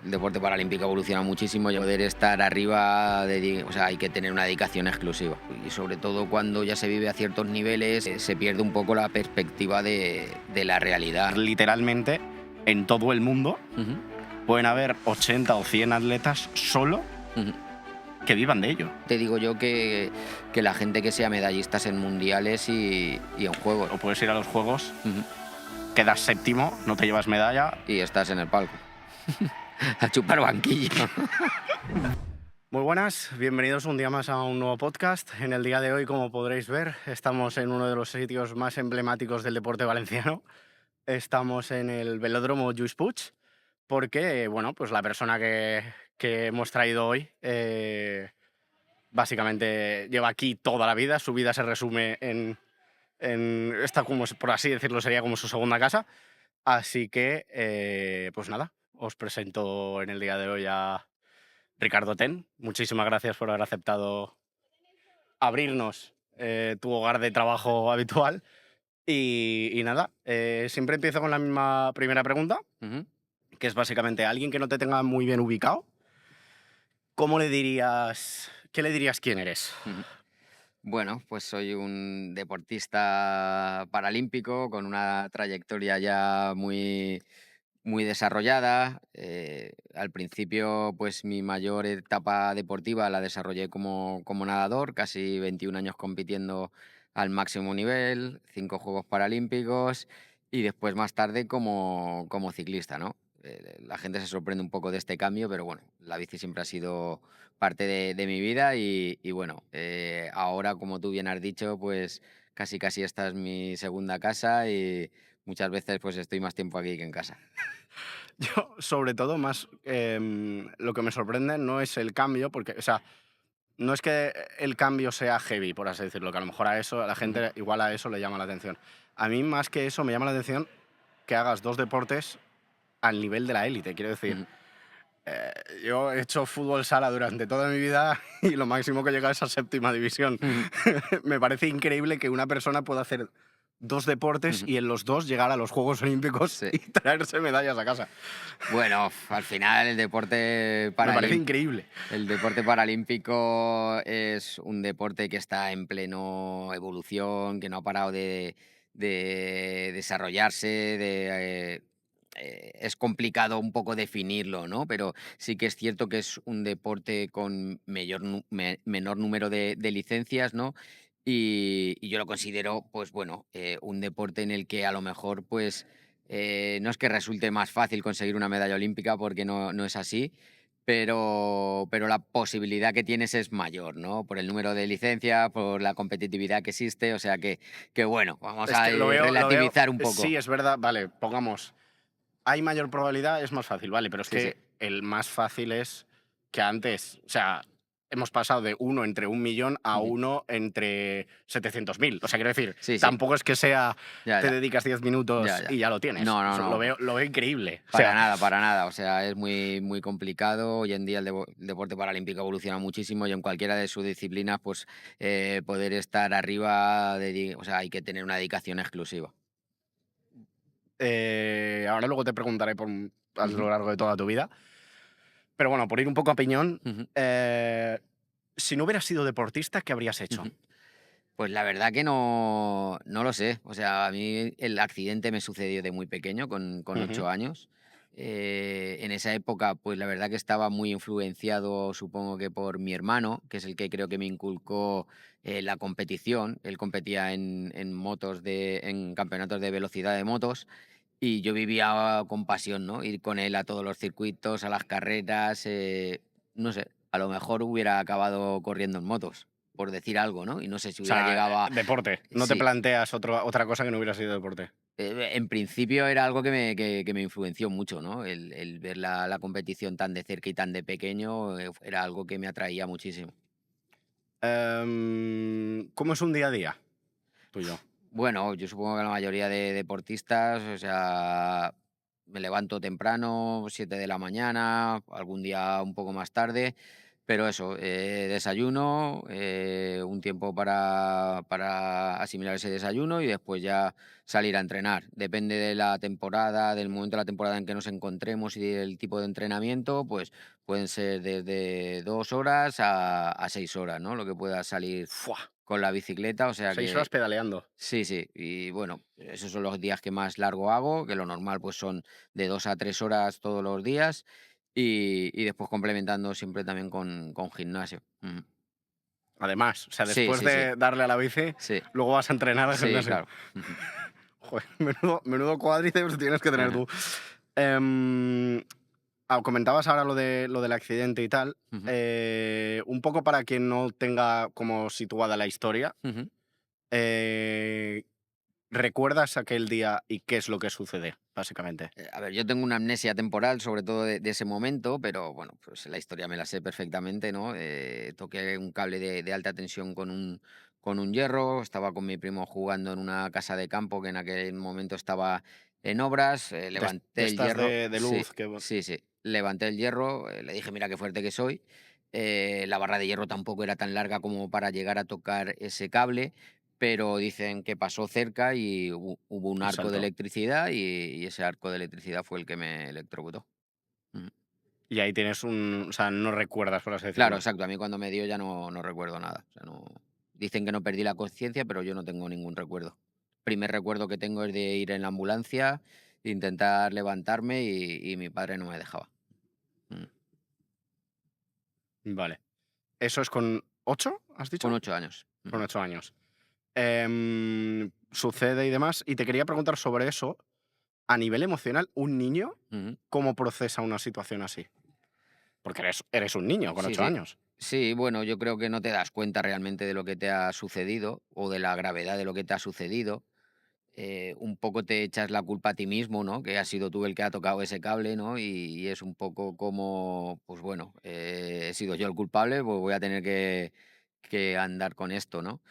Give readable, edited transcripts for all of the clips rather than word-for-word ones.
El deporte paralímpico evoluciona muchísimo y poder estar arriba, o sea, hay que tener una dedicación exclusiva. Y sobre todo cuando ya se vive a ciertos niveles, se pierde un poco la perspectiva de la realidad. Literalmente, en todo el mundo Ujú, pueden haber 80 o 100 atletas solo ujú. que vivan de ello. Te digo yo que la gente que sea medallistas en mundiales y en juegos. O puedes ir a los Juegos, Ujú. quedas séptimo, no te llevas medalla. Y estás en el palco. A chupar banquillo. Muy buenas, bienvenidos un día más a un nuevo podcast. En el día de hoy, como podréis ver, estamos en uno de los sitios más emblemáticos del deporte valenciano. Estamos en el velódromo Lluís Puig, porque, bueno, pues la persona que hemos traído hoy básicamente lleva aquí toda la vida. Su vida se resume en esta, como por así decirlo, sería como su segunda casa. Así que, pues nada, os presento en el día de hoy a Ricardo Ten. Muchísimas gracias por haber aceptado abrirnos tu hogar de trabajo habitual. Y nada, siempre empiezo con la misma primera pregunta, Ujú. que es básicamente a alguien que no te tenga muy bien ubicado. ¿Cómo le dirías, qué le dirías quién eres? Ujú. Bueno, pues soy un deportista paralímpico con una trayectoria ya muy desarrollada. Al principio, pues mi mayor etapa deportiva la desarrollé como nadador, casi 21 años compitiendo al máximo nivel, 5 Juegos Paralímpicos y después más tarde como ciclista, ¿no? La gente se sorprende un poco de este cambio, pero bueno, la bici siempre ha sido parte de mi vida y bueno, ahora, como tú bien has dicho, pues casi esta es mi segunda casa y muchas veces pues estoy más tiempo aquí que en casa. Yo, sobre todo, más lo que me sorprende no es el cambio, porque, o sea, no es que el cambio sea heavy, por así decirlo, que a lo mejor a eso, a la Ujú, gente igual a eso le llama la atención. A mí, más que eso, me llama la atención que hagas dos deportes al nivel de la élite. Quiero decir, ujú. eh, yo he hecho fútbol sala durante toda mi vida y lo máximo que he llegado es a séptima división. Ujú, Me parece increíble que una persona pueda hacer dos deportes ujú. y en los dos llegar a los Juegos Olímpicos Sí. y traerse medallas a casa. Bueno, al final Me parece increíble. el deporte paralímpico es un deporte que está en pleno evolución, que no ha parado de desarrollarse, es complicado un poco definirlo, ¿no? Pero sí que es cierto que es un deporte con menor número de licencias, ¿no? Y yo lo considero, pues bueno, un deporte en el que a lo mejor, pues, no es que resulte más fácil conseguir una medalla olímpica porque no es así, pero la posibilidad que tienes es mayor, ¿no? Por el número de licencias, por la competitividad que existe, o sea que bueno, vamos Es a que lo veo, relativizar un sí, poco. es verdad, vale, pongamos, hay mayor probabilidad, es más fácil, vale, pero es Sí, sí. que el más fácil es que antes, o sea, hemos pasado de uno entre 1 millón a Ujú. uno entre 700.000. O sea, quiero decir, Sí, sí. tampoco es que sea, Ya, te ya. dedicas 10 Ya, minutos ya. y ya lo tienes. No, no, Lo no. veo, lo veo increíble. O Para sea, nada, para nada. O sea, es muy complicado. Hoy en día el deporte paralímpico evoluciona muchísimo y en cualquiera de sus disciplinas, pues poder estar arriba, o sea, hay que tener una dedicación exclusiva. ahora luego te preguntaré a Ujú, lo largo de toda tu vida. Pero bueno, por ir un poco a piñón, ujú, si no hubieras sido deportista, ¿qué habrías hecho? ujú. Pues la verdad que no lo sé. O sea, a mí el accidente me sucedió de muy pequeño, con Ujú. 8 años. En esa época, pues la verdad que estaba muy influenciado, supongo que por mi hermano, que es el que creo que me inculcó la competición. Él competía en motos, en campeonatos de velocidad de motos, y yo vivía con pasión, ¿no? Ir con él a todos los circuitos, a las carreras, no sé, a lo mejor hubiera acabado corriendo en motos, por decir algo, ¿no? Y no sé si O hubiera sea, llegado a... deporte. No te Sí, planteas otra cosa que no hubiera sido deporte. en principio era algo que me influenció mucho, ¿no? El ver la competición tan de cerca y tan de pequeño era algo que me atraía muchísimo. ¿Cómo es un día a día tuyo? Bueno, yo supongo que la mayoría de deportistas, o sea, me levanto temprano, 7 de la mañana, algún día un poco más tarde. Pero eso, desayuno, un tiempo para asimilar ese desayuno y después ya salir a entrenar. Depende de la temporada, del momento de la temporada en que nos encontremos y del tipo de entrenamiento, pues pueden ser desde 2 horas a 6 horas, ¿no? Lo que pueda salir ¡Fua! con la bicicleta, o sea 6 horas que pedaleando. sí, sí. Y bueno, esos son los días que más largo hago, que lo normal pues son de 2 a 3 horas todos los días y después complementando siempre también con gimnasio. Ujú. Además, o sea, Sí, después sí, sí, de darle a la bici, sí, luego vas a entrenar al sí, gimnasio. claro. Ujú, Joder, menudo cuádriceps tienes que tener ajá, tú. Em, comentabas ahora lo del accidente y tal. ujú, Un poco para quien no tenga como situada la historia, ujú. eh, ¿recuerdas aquel día y qué es lo que sucede, básicamente? A ver, yo tengo una amnesia temporal, sobre todo de ese momento, pero bueno, pues la historia me la sé perfectamente, ¿no? Toqué un cable de alta tensión con un hierro, estaba con mi primo jugando en una casa de campo que en aquel momento estaba en obras, De levanté el estas hierro, de sí, luz que... sí, sí, levanté el hierro, le dije, mira qué fuerte que soy, la barra de hierro tampoco era tan larga como para llegar a tocar ese cable, pero dicen que pasó cerca y hubo un Y arco de saltó. electricidad y ese arco de electricidad fue el que me electrocutó. Ujú. Y ahí tienes un... O sea, no recuerdas, por así Claro, decirlo. exacto, a mí cuando me dio ya no recuerdo nada, o sea, no dicen que no perdí la conciencia, pero yo no tengo ningún recuerdo. Primer recuerdo que tengo es de ir en la ambulancia, intentar levantarme y mi padre no me dejaba. Mm. Vale. ¿Eso es con 8, has Con dicho? 8 años. Con Ujú. 8 años. Sucede y demás. Y te quería preguntar sobre eso. A nivel emocional, un niño, Ujú. ¿cómo procesa una situación así? Porque eres un niño con Sí, 8 sí. años. Sí, bueno, yo creo que no te das cuenta realmente de lo que te ha sucedido o de la gravedad de lo que te ha sucedido. Un poco te echas la culpa a ti mismo, ¿no? Que has sido tú el que ha tocado ese cable, ¿no? Y es un poco como, pues bueno, he sido yo el culpable, pues voy a tener que andar con esto, ¿no?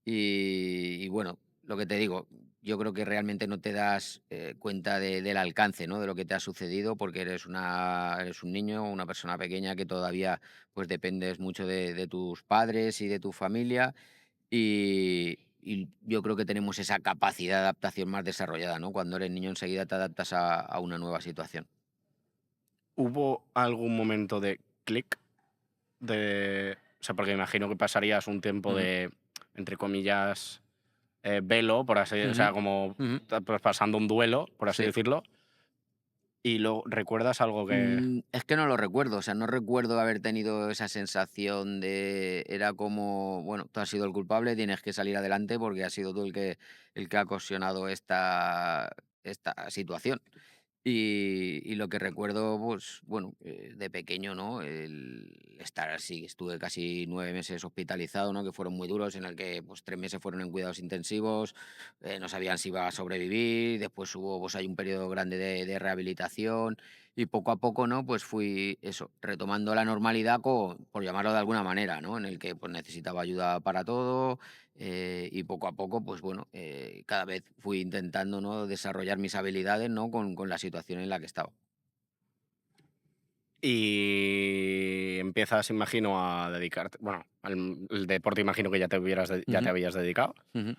Y bueno, lo que te digo, yo creo que realmente no te das cuenta del alcance, ¿no? De lo que te ha sucedido porque eres un niño, una persona pequeña que todavía pues dependes mucho de tus padres y de tu familia y yo creo que tenemos esa capacidad de adaptación más desarrollada, ¿no? Cuando eres niño enseguida te adaptas a una nueva situación. ¿Hubo algún momento de clic? O sea, porque imagino que pasarías un tiempo Ujú, de, entre comillas, velo, por así, o ujú, sea, como ujú. pues, pasando un duelo, por así Sí. decirlo, y luego recuerdas algo que... Es que no lo recuerdo, o sea, no recuerdo haber tenido esa sensación de era como, bueno, tú has sido el culpable, tienes que salir adelante porque has sido tú el que ha ocasionado esta situación. Y lo que recuerdo, pues, bueno, de pequeño, ¿no? El estar así, estuve casi 9 meses hospitalizado, ¿no? Que fueron muy duros, en el que, pues, 3 meses fueron en cuidados intensivos, no sabían si iba a sobrevivir, después hubo, pues, hay un periodo grande de rehabilitación, y poco a poco, ¿no? Pues fui, eso, retomando la normalidad, por llamarlo de alguna manera, ¿no? En el que, pues, necesitaba ayuda para todo, y poco a poco, pues bueno, cada vez fui intentando, ¿no? Desarrollar mis habilidades, ¿no? Con la situación en la que estaba. Y empiezas, imagino, a dedicarte, bueno, el deporte imagino que ya te Ujú, habías dedicado. ujú,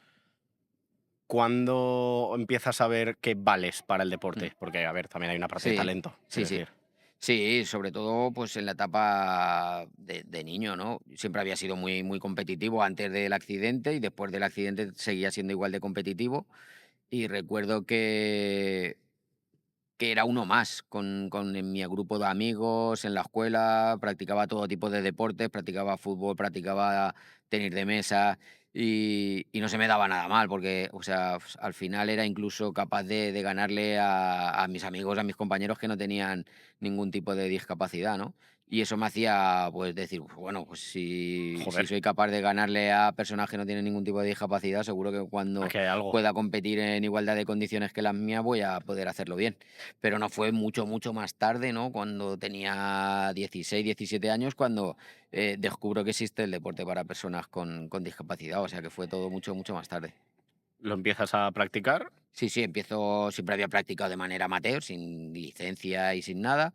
¿Cuándo empiezas a ver que vales para el mm. deporte? Porque, a ver, también hay una parte de Sí, talento, es sí, sí. decir, Sí, sobre todo, pues, en la etapa de niño, ¿no? Siempre había sido muy muy competitivo antes del accidente, y después del accidente seguía siendo igual de competitivo. Y recuerdo que era uno más en mi grupo de amigos, en la escuela, practicaba todo tipo de deportes, practicaba fútbol, practicaba tenis de mesa y no se me daba nada mal porque, o sea, al final era incluso capaz de ganarle a mis amigos, a mis compañeros que no tenían ningún tipo de discapacidad, ¿no? Y eso me hacía, pues, decir, pues, bueno, pues si joder, soy capaz de ganarle a personas que no tienen ningún tipo de discapacidad, seguro que cuando aquí hay algo. pueda competir en igualdad de condiciones que las mías voy a poder hacerlo bien. Pero no fue mucho, mucho más tarde, ¿no? Cuando tenía 16 17 años, cuando, descubro que existe el deporte para personas con discapacidad, o sea que fue todo mucho, mucho más tarde. Lo empiezas a practicar Sí, sí, siempre había practicado de manera amateur, sin licencia y sin nada,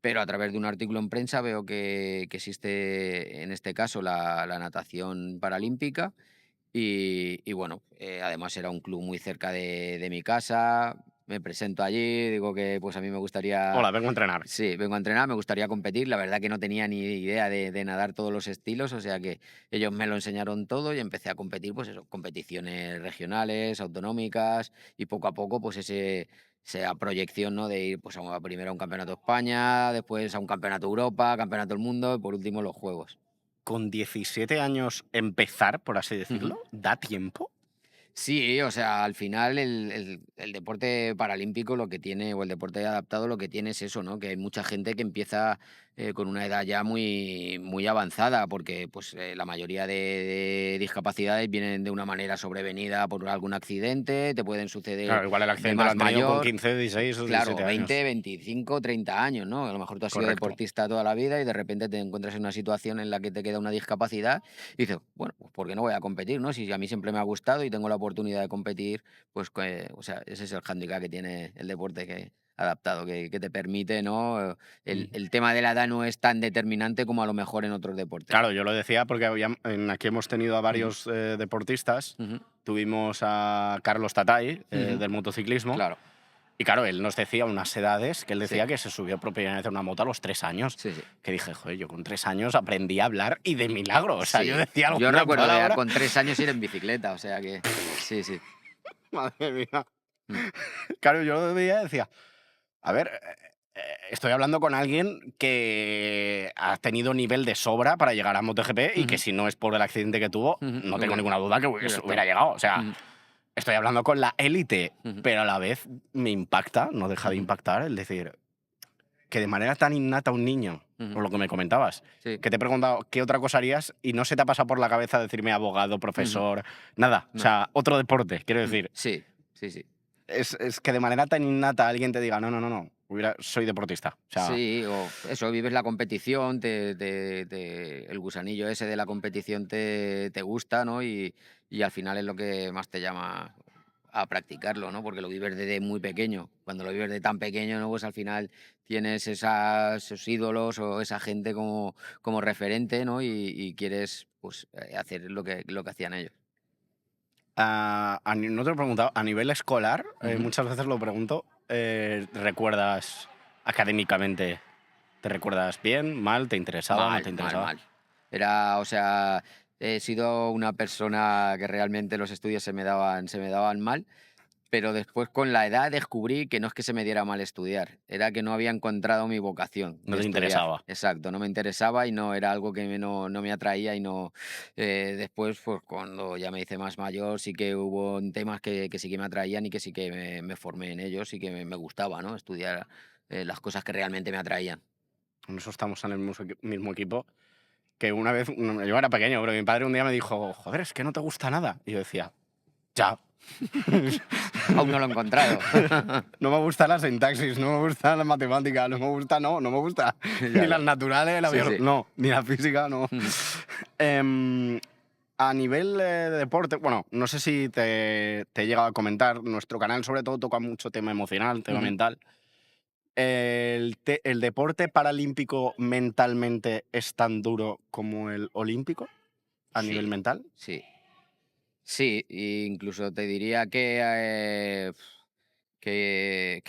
pero a través de un artículo en prensa veo que existe, en este caso, la natación paralímpica y bueno, además era un club muy cerca de mi casa, me presento allí, digo que, pues, a mí me gustaría. Hola, vengo a entrenar. Sí, vengo a entrenar, me gustaría competir. La verdad que no tenía ni idea de nadar todos los estilos, o sea que ellos me lo enseñaron todo y empecé a competir, pues eso, competiciones regionales, autonómicas y poco a poco, pues esa proyección, ¿no? De ir pues primero a un campeonato de España, después a un campeonato de Europa, campeonato del mundo y por último los Juegos. Con 17 años empezar, por así Ujú. decirlo, ¿da tiempo? Sí, o sea, al final el deporte paralímpico lo que tiene, o el deporte adaptado lo que tiene es eso, ¿no? Que hay mucha gente que empieza con una edad ya muy, muy avanzada, porque pues la mayoría de discapacidades vienen de una manera sobrevenida por algún accidente, te pueden suceder Claro, igual el de accidente lo más han tenido con mayor. 15, 16 o Claro, 17 20, años. 25, 30 años, ¿no? A lo mejor tú has sido Correcto. deportista toda la vida y de repente te encuentras en una situación en la que te queda una discapacidad y dices, bueno, pues ¿por qué no voy a competir, no? Si a mí siempre me ha gustado y tengo la oportunidad de competir, pues, o sea, ese es el hándicap que tiene el deporte que adaptado, que te permite, ¿no? Mm. El tema de la edad no es tan determinante como a lo mejor en otros deportes. Claro, yo lo decía porque aquí hemos tenido a Ujú, varios deportistas. ujú, Tuvimos a Carlos Tatay, ujú, del motociclismo. claro, Y claro, él nos decía unas edades que él sí, decía que se subió por primera vez a una moto a los 3 años. sí, sí. Que dije, joder, yo con 3 años aprendí a hablar y de milagro. O sea, yo Sí, decía yo alguna recuerdo de palabra. con 3 años ir en bicicleta, o sea que sí, sí. Madre mía. Mm, Claro, yo lo veía y decía, a ver, estoy hablando con alguien que ha tenido nivel de sobra para llegar a MotoGP y que ujú, si no es por el accidente que tuvo, ujú, no tengo hubiera ninguna duda que hubiera hubiera estado. llegado. O sea, Ujú, estoy hablando con la élite, ujú, pero a la vez me impacta, no deja de ujú, impactar el decir que de manera tan innata un niño, ujú. por lo que me comentabas, Sí, que te he preguntado qué otra cosa harías y no se te ha pasado por la cabeza decirme abogado, ujú, profesor, nada. O no, sea, otro deporte, quiero decir. sí, sí, sí. Es que de manera tan innata alguien te diga, no, no, no, no, soy deportista. O sea, Sí, o eso, vives la competición, el gusanillo ese de la competición te gusta, ¿no? Y al final es lo que más te llama a practicarlo, ¿no? Porque lo vives desde muy pequeño. Cuando lo vives de tan pequeño, ¿no? Pues al final tienes esos ídolos o esa gente como referente, ¿no? Y quieres, pues, hacer lo que hacían ellos. no te lo he preguntado, a nivel escolar, Ujú. muchas veces lo pregunto, ¿recuerdas académicamente? ¿Te recuerdas bien, mal, te interesaba, no Mal, te mal, interesaba? mal. Era, o sea, he sido una persona que realmente los estudios se me daban mal, pero después con la edad descubrí que no es que se me diera mal estudiar, era que no había encontrado mi vocación No de te estudiar. interesaba. Exacto, no me interesaba y no era algo que no me atraía y no. Después, pues cuando ya me hice más mayor, sí que hubo temas que sí que me atraían y que sí que me formé en ellos y que me gustaba, ¿no? Estudiar las cosas que realmente me atraían. En eso estamos en el mismo equipo. Que una vez, yo era pequeño, pero mi padre un día me dijo, joder, es que no te gusta nada. Y yo decía, ya. Aún no lo he encontrado. No me gusta la sintaxis, no me gusta la matemática, no me gusta. Ni Ya, las ya. naturales, la Sí, biología, sí. no, ni la física, no. Ujú, Em, a nivel de deporte, bueno, no sé si te he llegado a comentar, nuestro canal sobre todo toca mucho tema emocional, tema ujú. mental. ¿El deporte paralímpico mentalmente es tan duro como el olímpico a nivel Sí, mental? sí. Sí, e incluso te diría que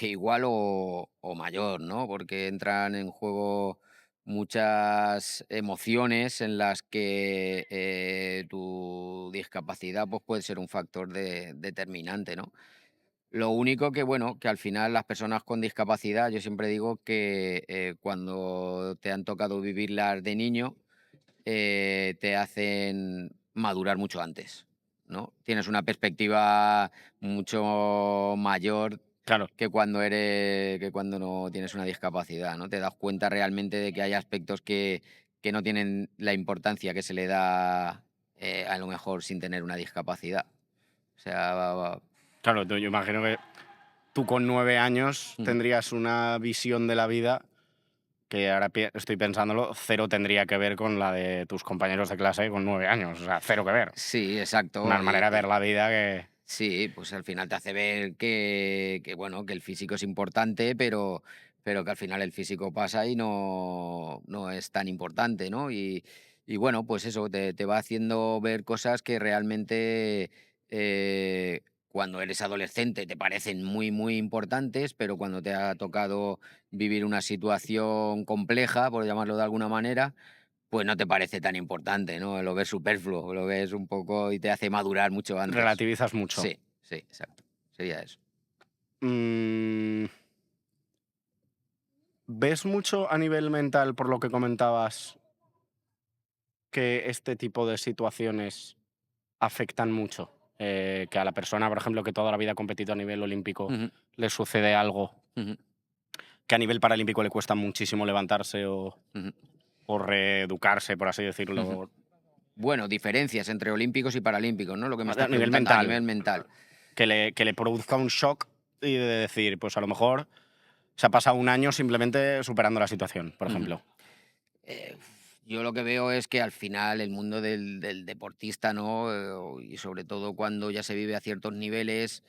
igual o mayor, ¿no? Porque entran en juego muchas emociones en las que tu discapacidad pues, puede ser un factor determinante, ¿no? Lo único que, bueno, que al final las personas con discapacidad, yo siempre digo que cuando te han tocado vivirlas de niño, te hacen madurar mucho antes, ¿no? Tienes una perspectiva mucho mayor Claro, que cuando no tienes una discapacidad, ¿no? Te das cuenta realmente de que hay aspectos que no tienen la importancia que se le da, a lo mejor sin tener una discapacidad. O sea, claro, yo imagino que tú con 9 años ujú. tendrías una visión de la vida que ahora estoy pensándolo, cero tendría que ver con la de tus compañeros de clase con 9 años. O sea, cero que ver. Sí, Una exacto. manera de ver la vida que... Sí, pues al final te hace ver que bueno, que el físico es importante, pero que al final el físico pasa y no es tan importante, ¿no? Y bueno, pues eso, te va haciendo ver cosas que realmente, cuando eres adolescente te parecen muy, muy importantes, pero cuando te ha tocado vivir una situación compleja, por llamarlo de alguna manera, pues no te parece tan importante, ¿no? Lo ves superfluo, lo ves un poco y te hace madurar mucho antes. Relativizas mucho. Sí, sí, exacto. Sería eso. Mm, ¿Ves mucho a nivel mental, por lo que comentabas, que este tipo de situaciones afectan mucho? Que a la persona, por ejemplo, que toda la vida ha competido a nivel olímpico, Ujú, le sucede algo ujú, que a nivel paralímpico le cuesta muchísimo levantarse ujú, o reeducarse, por así ujú. decirlo, Bueno, diferencias entre olímpicos y paralímpicos, ¿no? Lo que me estás a nivel preguntando a mental, nivel mental. que le produzca un shock y de decir, pues a lo mejor se ha pasado un año simplemente superando la situación, por Ujú. ejemplo. Eh, yo lo que veo es que al final el mundo del deportista, ¿no? Y sobre todo cuando ya se vive a ciertos niveles,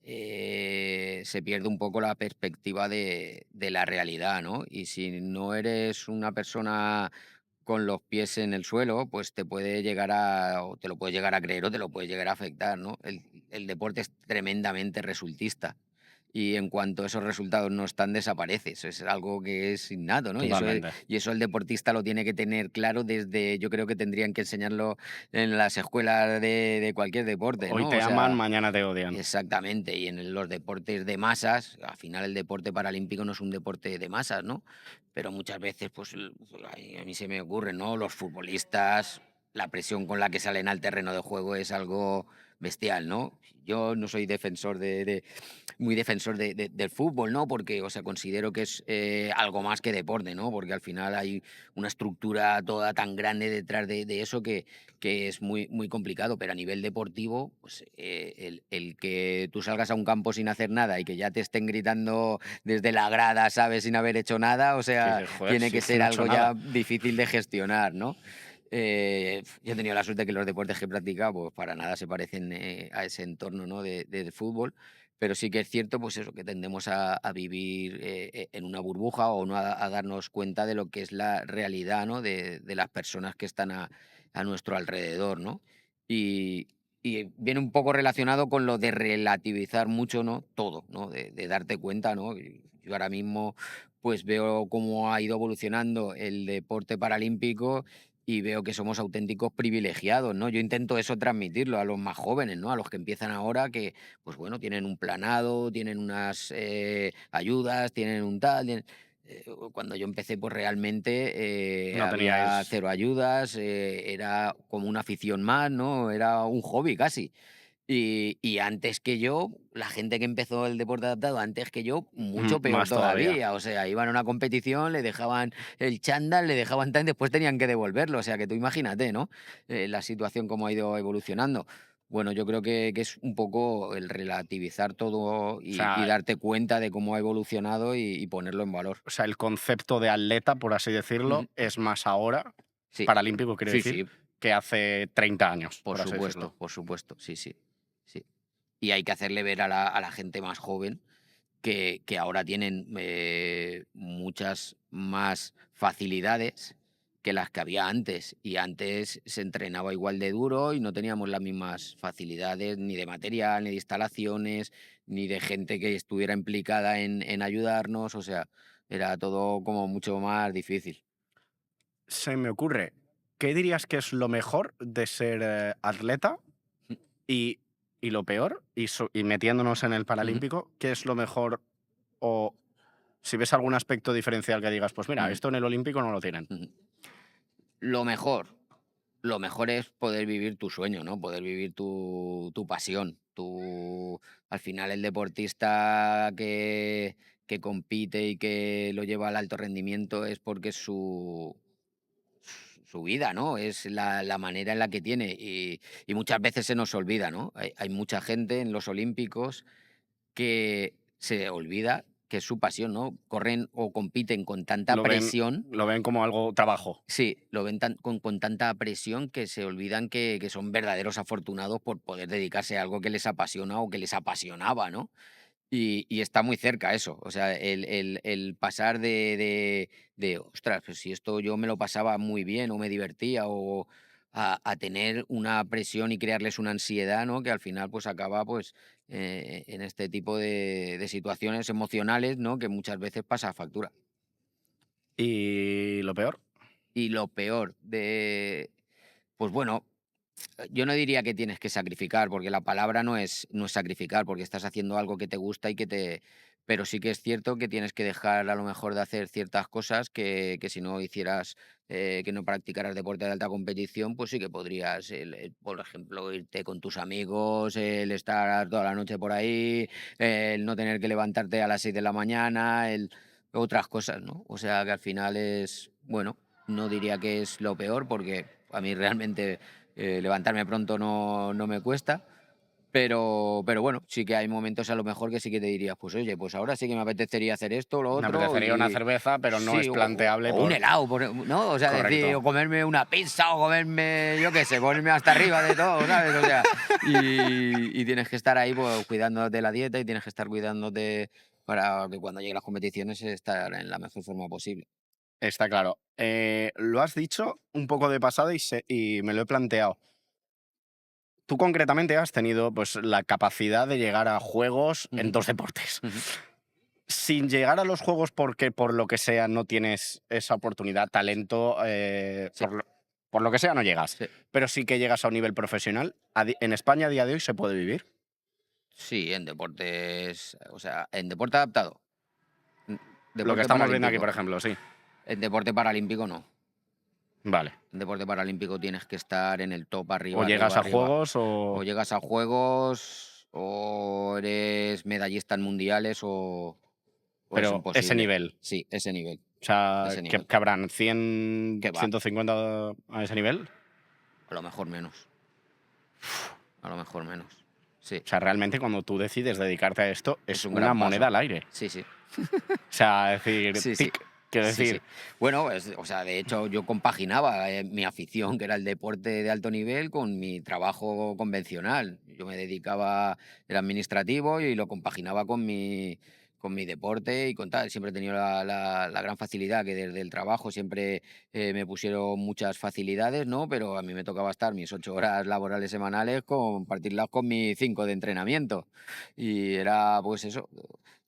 se pierde un poco la perspectiva de la realidad, ¿no? Y si no eres una persona con los pies en el suelo, pues te puede llegar o te lo puedes llegar a creer o te lo puede llegar a afectar, ¿no? El deporte es tremendamente resultista. Y en cuanto esos resultados no están, desapareces. Es algo que es innato, ¿no? Totalmente. Y eso el deportista lo tiene que tener claro desde, yo creo que tendrían que enseñarlo en las escuelas de cualquier deporte, Hoy ¿no? te O aman, sea, mañana te odian. exactamente. Y en los deportes de masas, al final el deporte paralímpico no es un deporte de masas, ¿no? Pero muchas veces, pues a mí se me ocurre, ¿no? Los futbolistas, la presión con la que salen al terreno de juego es algo bestial, ¿no? Yo no soy defensor muy defensor del fútbol, ¿no? Porque, o sea, considero que es, algo más que deporte, ¿no? Porque al final hay una estructura toda tan grande detrás de eso que es muy, muy complicado. Pero a nivel deportivo, pues, el que tú salgas a un campo sin hacer nada y que ya te estén gritando desde la grada, ¿sabes? Sin haber hecho nada, o Que sea, dices, joder, tiene si que es que ser no he hecho algo ya nada. difícil de gestionar, ¿no? Yo he tenido la suerte que los deportes que he practicado, pues para nada se parecen, a ese entorno, ¿no? Del fútbol, pero sí que es cierto, pues eso, que tendemos a vivir, en una burbuja o no a darnos cuenta de lo que es la realidad, ¿no? De las personas que están a nuestro alrededor, ¿no? Y, y viene un poco relacionado con lo de relativizar mucho, ¿no? Todo, ¿no? De darte cuenta, ¿no? Y yo ahora mismo pues veo cómo ha ido evolucionando el deporte paralímpico y veo que somos auténticos privilegiados, ¿no? Yo intento eso transmitirlo a los más jóvenes, ¿no? A los que empiezan ahora que, pues bueno, tienen un planado, tienen unas, ayudas, tienen un tal. Cuando yo empecé, pues realmente, No había teníais. cero ayudas, era como una afición más, ¿no? Era un hobby casi. Y antes que yo, la gente que empezó el deporte adaptado antes que yo, mucho peor Más todavía. todavía. O sea, iban a una competición, le dejaban el chándal, le dejaban tal, después tenían que devolverlo. O sea, que tú imagínate, ¿no? La situación cómo ha ido evolucionando. Bueno, yo creo que es un poco el relativizar todo O y sea, darte cuenta de cómo ha evolucionado y ponerlo en valor. o sea, el concepto de atleta, por así Ujú. decirlo, es más ahora, Sí, paralímpico quiero sí, decir, sí, que hace 30 años, por así decirlo. por supuesto, sí, sí, sí. Y hay que hacerle ver a la gente más joven que ahora tienen, muchas más facilidades que las que había antes. Y antes se entrenaba igual de duro y no teníamos las mismas facilidades ni de material, ni de instalaciones, ni de gente que estuviera implicada en ayudarnos. O sea, era todo como mucho más difícil. Se me ocurre, ¿qué dirías que es lo mejor de ser atleta y, y lo peor? Y metiéndonos en el Ujú, paralímpico, ¿qué es lo mejor? O si ves algún aspecto diferencial que digas, pues mira, ujú, esto en el olímpico no lo tienen. ujú. Lo mejor. Lo mejor es poder vivir tu sueño, ¿no? Poder vivir tu pasión. Al final, el deportista que compite y que lo lleva al alto rendimiento es porque es su vida, ¿no? Es la manera en la que tiene. Y muchas veces se nos olvida, ¿no? Hay mucha gente en los Olímpicos que se olvida que es su pasión, ¿no? Corren o compiten con tanta Lo ven, presión. lo ven como algo trabajo. Sí, lo ven con tanta presión que se olvidan que son verdaderos afortunados por poder dedicarse a algo que les apasiona o que les apasionaba, ¿no? Y está muy cerca eso, o sea, el pasar de: "Ostras, pues si esto yo me lo pasaba muy bien o me divertía", o a tener una presión y crearles una ansiedad, ¿no? Que al final, pues, acaba, pues, en este tipo de situaciones emocionales, ¿no? Que muchas veces pasa factura. Y lo peor, Y lo peor de pues bueno, yo no diría que tienes que sacrificar, porque la palabra no es sacrificar, porque estás haciendo algo que te gusta y que te pero sí que es cierto que tienes que dejar a lo mejor de hacer ciertas cosas que si no hicieras, que no practicaras deporte de alta competición, pues sí que podrías, por ejemplo, irte con tus amigos, el estar toda la noche por ahí, el no tener que levantarte a las 6 de la mañana, el otras cosas, ¿no? O sea, que al final es, bueno, no diría que es lo peor, porque a mí realmente levantarme pronto no me cuesta, pero bueno, sí que hay momentos a lo mejor que sí que te dirías, pues oye, pues ahora sí que me apetecería hacer esto, lo me otro, apetecería una y cerveza, pero no sí, es o planteable un por... helado, ¿no? O sea, decir, Correcto. o comerme una pizza, o comerme, yo qué sé, ponerme hasta arriba de todo, ¿sabes? O sea, y tienes que estar ahí, pues, cuidándote la dieta y tienes que estar cuidándote para que cuando lleguen las competiciones estar en la mejor forma posible. Está claro. Lo has dicho un poco de pasada y me lo he planteado. Tú concretamente has tenido pues, la capacidad de llegar a juegos en Ujú, 2 deportes. ujú. Sin llegar a los juegos porque por lo que sea no tienes esa oportunidad, talento, Sí, por lo que sea no llegas. sí. Pero sí que llegas a un nivel profesional. En España a día de hoy se puede vivir. Sí, en deportes, o sea, en deporte adaptado, mm, Lo que deporte estamos viendo aquí, paralímpico. por ejemplo, sí. En deporte paralímpico no. Vale. En deporte paralímpico tienes que estar en el top O arriba, llegas arriba, a arriba. juegos O o... llegas a juegos, o eres medallista en mundiales, o es Pero ese imposible. nivel. Sí, ese nivel, O sea, ese ¿que, nivel. que habrán 100, Que va, 150 a ese nivel? a lo mejor menos, a lo mejor menos. Sí, O sea, realmente cuando tú decides dedicarte a esto es es un una gran moneda paso. al aire. Sí, sí. O sea, decir, Sí, sí. tic, quiero Sí, decir, sí. Bueno, o sea, de hecho, yo compaginaba, mi afición, que era el deporte de alto nivel, con mi trabajo convencional. Yo me dedicaba era administrativo y lo compaginaba con mi deporte y con tal. Siempre he tenido la gran facilidad que desde el trabajo siempre, me pusieron muchas facilidades, ¿no? Pero a mí me tocaba estar mis 8 horas laborales semanales, compartirlas con mis 5 de entrenamiento. Y era, pues eso,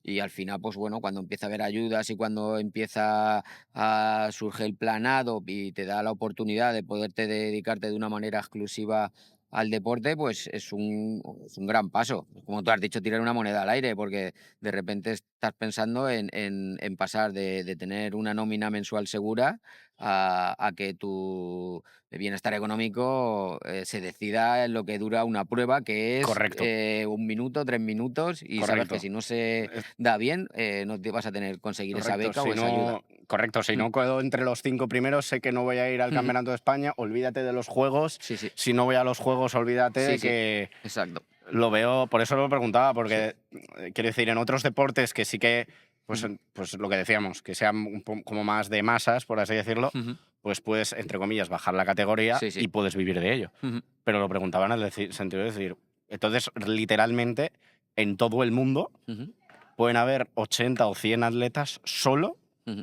y al final, pues bueno, cuando empieza a haber ayudas y cuando empieza a surgir el planado y te da la oportunidad de poderte dedicarte de una manera exclusiva al deporte, pues es un gran paso. Como tú has dicho, tirar una moneda al aire, porque de repente estás pensando en pasar de tener una nómina mensual segura a que tu bienestar económico se decida en lo que dura una prueba, que es correcto, 1 minuto, 3 minutos, y sabes que correcto. si no se Es da bien, no te vas a tener conseguir esa correcto. beca Si o esa ayuda. no, correcto, si Mm, no quedo entre los 5 primeros, sé que no voy a ir al ujú. Campeonato de España. Olvídate de los juegos. Sí, sí, Si no voy a los juegos, olvídate sí, de sí, que exacto. lo veo. Por eso lo preguntaba, Sí. porque quiero decir, en otros deportes que sí que, pues, Ujú, pues lo que decíamos, que sean como más de masas, por así decirlo, ujú. pues puedes, entre comillas, bajar la categoría Sí, sí. y puedes vivir de ello. Ujú, Pero lo preguntaba en el sentido de decir, entonces, literalmente, en todo el mundo ujú, pueden haber 80 o 100 atletas solo ujú.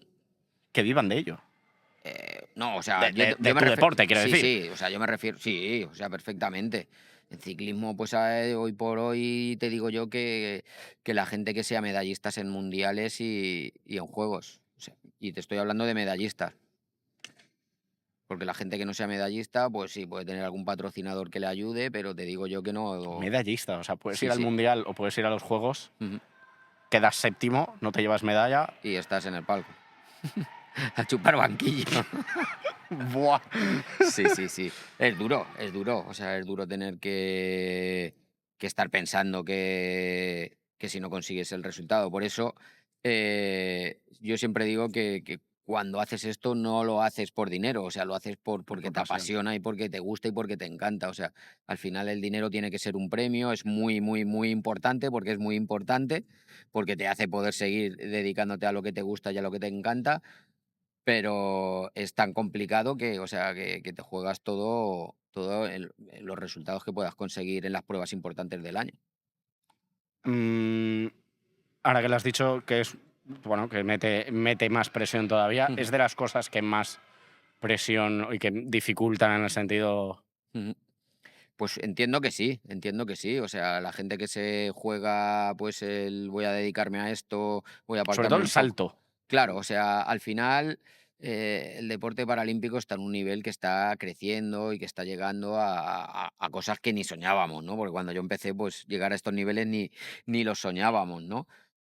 que vivan de ello. No, o sea, De, yo, de- yo de me tu refiero. deporte, quiero Sí, decir. sí, o sea, yo me refiero. Sí, o sea, perfectamente. En ciclismo, pues hoy por hoy te digo yo que la gente que sea medallistas en mundiales y en juegos. O sea, y te estoy hablando de medallistas. Porque la gente que no sea medallista, pues sí, puede tener algún patrocinador que le ayude, pero te digo yo que no. Medallista, o sea, puedes Sí, ir al sí. mundial o puedes ir a los juegos, Ujú. quedas séptimo, no te llevas medalla. Y estás en el palco. A chupar banquillo. Buah. Sí, sí, sí. Es duro, es duro. O sea, es duro tener que estar pensando que si no consigues el resultado. Por eso, yo siempre digo que cuando haces esto no lo haces por dinero, o sea, lo haces porque Por te pasión. apasiona y porque te gusta y porque te encanta. O sea, al final el dinero tiene que ser un premio, es muy, muy, muy importante, porque es muy importante, porque te hace poder seguir dedicándote a lo que te gusta y a lo que te encanta, pero es tan complicado que, o sea, que te juegas todo en los resultados que puedas conseguir en las pruebas importantes del año. Mm, ahora que lo has dicho, que es, bueno, que mete más presión todavía, es de las cosas que más presión y que dificultan en el sentido... Ujú. Pues entiendo que sí. O sea, la gente que se juega, pues el voy a dedicarme a esto, voy a Sobre todo apartarme el un poco. salto. Claro, o sea, al final el deporte paralímpico está en un nivel que está creciendo y que está llegando a cosas que ni soñábamos, ¿no? Porque cuando yo empecé, pues llegar a estos niveles ni los soñábamos, ¿no? Ya,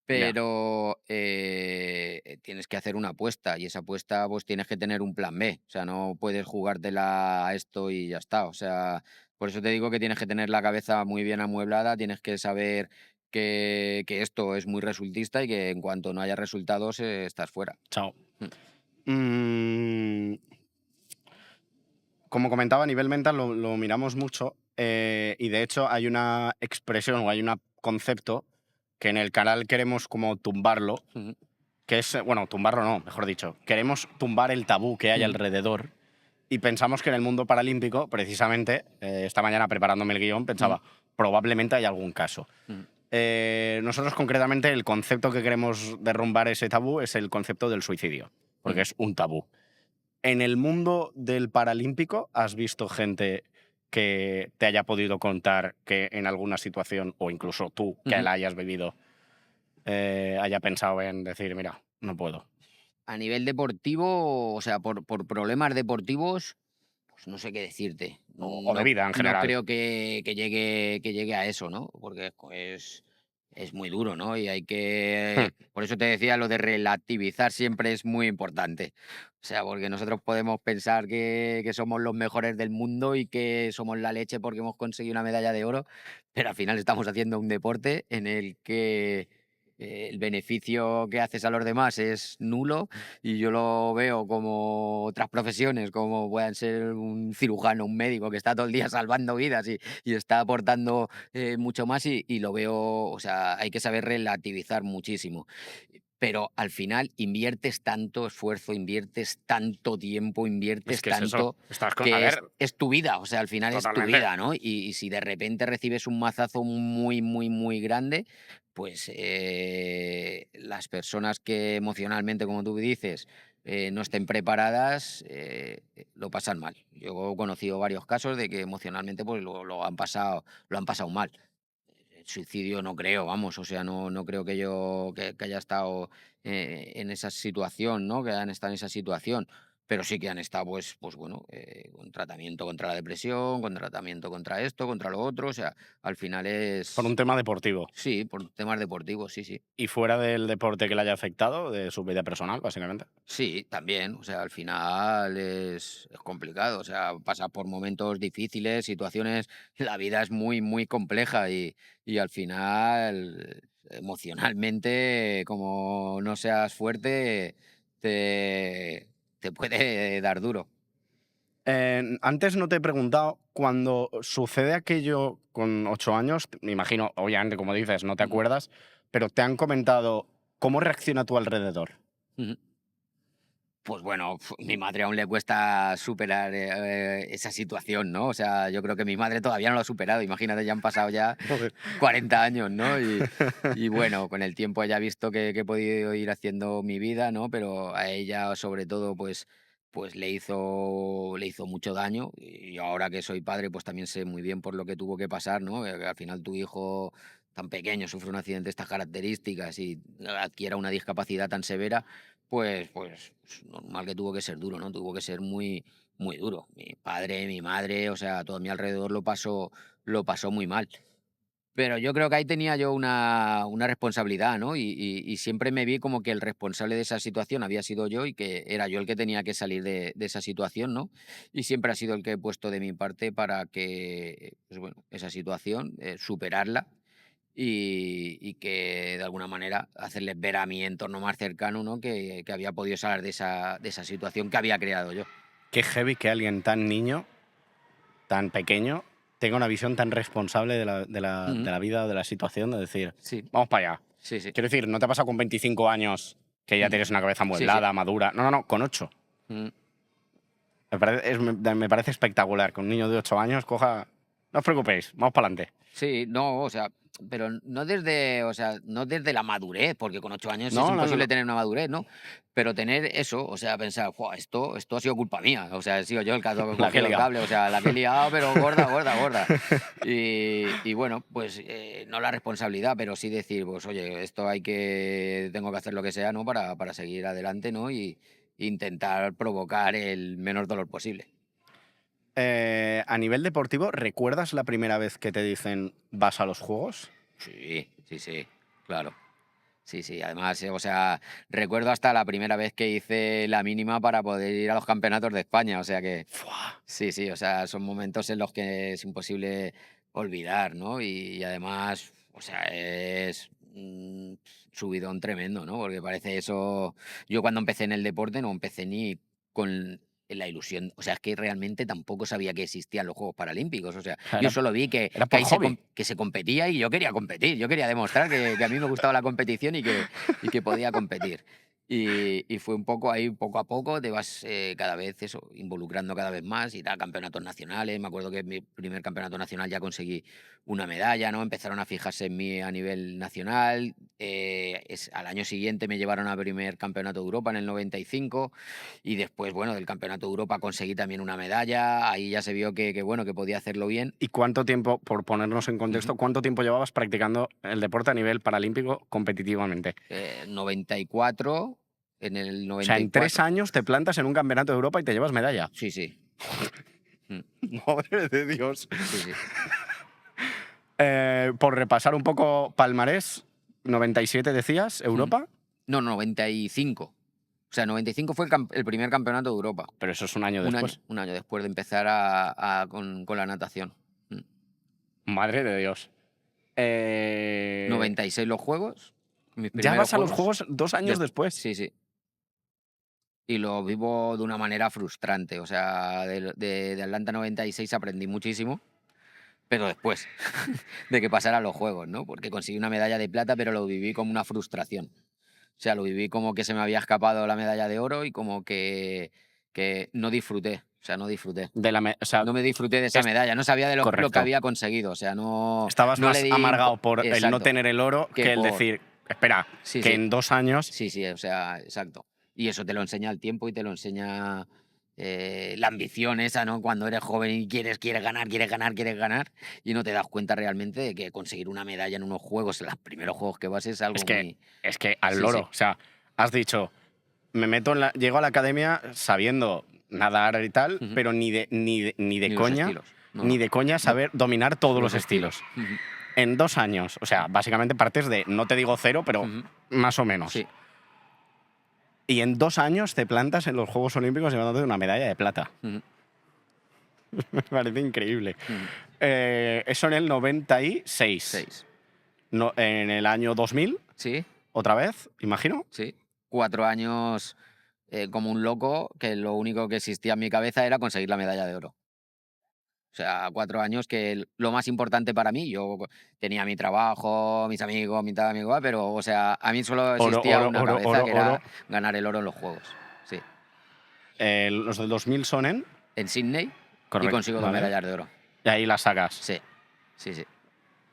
Pero tienes que hacer una apuesta y esa apuesta pues tienes que tener un plan B. O sea, no puedes jugártela a esto y ya está. O sea, por eso te digo que tienes que tener la cabeza muy bien amueblada, tienes que saber que esto es muy resultista y que en cuanto no haya resultados estás fuera. chao. Mm, Mm, como comentaba, a nivel mental lo miramos mucho y de hecho hay una expresión o hay un concepto que en el canal queremos como tumbarlo, ujú, que es, bueno, tumbarlo no, mejor dicho, queremos tumbar el tabú que hay ujú, alrededor y pensamos que en el mundo paralímpico, precisamente, esta mañana preparándome el guión, ujú, pensaba, probablemente hay algún caso. ujú, Nosotros concretamente el concepto que queremos derrumbar ese tabú es el concepto del suicidio, porque ujú. es un tabú. En el mundo del paralímpico, ¿has visto gente que te haya podido contar que en alguna situación, o incluso tú que Ujú. la hayas vivido, haya pensado en decir, mira, no puedo? A nivel deportivo, o sea, por problemas deportivos, pues no sé qué decirte. O de No, vida en no general. creo que llegue a eso, ¿no? Porque es muy duro, ¿no? Y hay Hmm, que. Por eso te decía, lo de relativizar siempre es muy importante. O sea, porque nosotros podemos pensar que somos los mejores del mundo y que somos la leche porque hemos conseguido una medalla de oro, pero al final estamos haciendo un deporte en el que el beneficio que haces a los demás es nulo y yo lo veo como otras profesiones, como puedan ser un cirujano, un médico que está todo el día salvando vidas y está aportando mucho más y lo veo, o sea, hay que saber relativizar muchísimo. Pero al final inviertes tanto esfuerzo, inviertes tanto tiempo, es inviertes que es eso. tanto A que es, ver, es tu vida, o sea, al final es tu totalmente. vida, ¿no? Y si de repente recibes un mazazo muy, muy, muy grande, pues las personas que emocionalmente, como tú dices, no estén preparadas, lo pasan mal. Yo he conocido varios casos de que emocionalmente pues lo han pasado mal. El suicidio no creo, vamos, o sea, no creo que yo que haya estado en esa situación, ¿no? Que hayan estado en esa situación, pero sí que han estado, pues bueno, con tratamiento contra la depresión, con tratamiento contra esto, contra lo otro, o sea, al final Por un es, tema deportivo. sí, por temas deportivos, sí, sí. Y fuera del deporte que le haya afectado, de su vida personal, básicamente. Sí, también, o sea, al final es complicado, o sea, pasas por momentos difíciles, situaciones, la vida es muy, muy compleja y al final, emocionalmente, como no seas fuerte, te puede dar duro. Antes no te he preguntado, cuando sucede aquello con 8 años, me imagino, obviamente, como dices, no te Ujú, acuerdas, pero te han comentado cómo reacciona a tu alrededor. ujú. Pues bueno, mi madre aún le cuesta superar esa situación, ¿no? O sea, yo creo que mi madre todavía no lo ha superado. Imagínate, ya han pasado ya Joder. 40 años, ¿no? Y bueno, con el tiempo ella ha visto que he podido ir haciendo mi vida, ¿no? Pero a ella, sobre todo, pues le hizo mucho daño. Y ahora que soy padre, pues también sé muy bien por lo que tuvo que pasar, ¿no? Que al final tu hijo tan pequeño sufre un accidente de estas características y adquiera una discapacidad tan severa, pues normal que tuvo que ser duro, ¿no? Tuvo que ser muy, muy duro. Mi padre, mi madre, o sea, todo a mi alrededor lo pasó muy mal. Pero yo creo que ahí tenía yo una responsabilidad, ¿no? Y siempre me vi como que el responsable de esa situación había sido yo y que era yo el que tenía que salir de esa situación, ¿no? Y siempre ha sido el que he puesto de mi parte para que, pues bueno, esa situación, superarla y que de alguna manera hacerles ver a mi entorno más cercano, ¿no? Que había podido salir de esa situación que había creado yo. Qué heavy que alguien tan niño, tan pequeño, tenga una visión tan responsable de Ujú. la vida o de la situación, de decir, Sí, vamos para allá. sí, sí. Quiero decir, no te ha pasado con 25 años que ya Ujú. tienes una cabeza Sí, sí. amueblada, madura. No, no, no, con 8. Ujú. Me parece espectacular que un niño de 8 años coja. No os preocupéis, vamos para adelante. Sí, no, o sea, pero no desde, o sea, no desde la madurez, porque con 8 años es No, no, no, imposible no. tener una madurez, ¿no? Pero tener eso, o sea, pensar: "Fua, esto ha sido culpa mía, o sea, he sido yo el que ha La que he cogido el liado. cable, o sea, la que he liado, pero gorda, gorda, gorda". Y bueno, pues, no la responsabilidad, pero sí decir: "Pues oye, esto tengo que hacer lo que sea, ¿no?, para seguir adelante, ¿no? Y intentar provocar el menor dolor posible". A nivel deportivo, ¿recuerdas la primera vez que te dicen vas a los juegos? Sí, sí, sí, claro. Sí, sí, además, o sea, recuerdo hasta la primera vez que hice la mínima para poder ir a los campeonatos de España, o sea que ¡Fua! sí, sí, o sea, son momentos en los que es imposible olvidar, ¿no? Y además, o sea, es un subidón tremendo, ¿no? Porque parece eso. Yo cuando empecé en el deporte no empecé ni con la ilusión, o sea, es que realmente tampoco sabía que existían los Juegos Paralímpicos, o sea, O sea, yo solo vi que, era que por ahí hobby. que se competía y yo quería competir, yo quería demostrar que a mí me gustaba la competición y que podía competir. Y fue un poco ahí, poco a poco, te vas cada vez eso, involucrando cada vez más y da campeonatos nacionales. Me acuerdo que en mi primer campeonato nacional ya conseguí una medalla, ¿no? Empezaron a fijarse en mí a nivel nacional. Al año siguiente me llevaron a primer campeonato de Europa en el 95 y después, bueno, del campeonato de Europa conseguí también una medalla. Ahí ya se vio bueno, que podía hacerlo bien. ¿Y cuánto tiempo, por ponernos en Ujú. contexto, cuánto tiempo llevabas practicando el deporte a nivel paralímpico competitivamente? 94, en el O sea, en 3 94. años te plantas en un campeonato de Europa y te llevas medalla. Sí, sí. Mm, Madre de Dios. sí, sí. Por repasar un poco palmarés, 97 decías, Mm. Europa, No, 95. O sea, 95 fue el primer campeonato de Europa. pero eso es un año Un año, después. un año después de empezar con la natación. Mm. Madre de Dios. 96 los juegos, mis Ya primeros vas a los juegos. juegos 2 años después. Sí, sí. Y lo vivo de una manera frustrante. O sea, de Atlanta 96 aprendí muchísimo, pero después de que pasara a los juegos, ¿no? Porque conseguí una medalla de plata, pero lo viví como una frustración. O sea, lo viví como que se me había escapado la medalla de oro y como que no disfruté. O sea, no disfruté. O sea, No me disfruté de esa es medalla, no sabía de lo que correcto. había conseguido, o sea, Estabas no le más di amargado por el no exacto, tener el oro que que el por decir, espera, sí, que sí, en 2 años. sí, sí, o sea, exacto. Y eso te lo enseña el tiempo y te lo enseña, la ambición esa, ¿no? Cuando eres joven y quieres ganar, quieres ganar, quieres ganar, y no te das cuenta realmente de que conseguir una medalla en unos juegos, en los primeros juegos que vas, es Es algo que, muy. es que al Sí, loro. sí, O sea, has dicho, llego a la academia sabiendo nadar y tal, ujú. pero Ni los estilos, no, ni no, de coña no, saber dominar todos los los estilos. estilos. Ujú, En 2 años, o sea, básicamente partes de, no te digo cero, pero ujú. más o menos. Sí, Y en 2 años te plantas en los Juegos Olímpicos llevándote una medalla de plata. ujú, Me parece increíble. ujú. Eso en el 96. 6. No, en el año 2000, Sí, otra vez, imagino. sí. 4 años, como un loco, que lo único que existía en mi cabeza era conseguir la medalla de oro. O sea, 4 años que lo más importante para mí, yo tenía mi trabajo, mis amigos, mi tal, mi cual, pero, o sea, a mí solo Oro, existía oro, una oro, cabeza, oro, que oro. era ganar el oro en los juegos. Sí. Los del 2000 son en. En Sydney y Correcto, consigo 2 ¿vale? medallas de oro. Y ahí las sacas. Sí, sí, sí.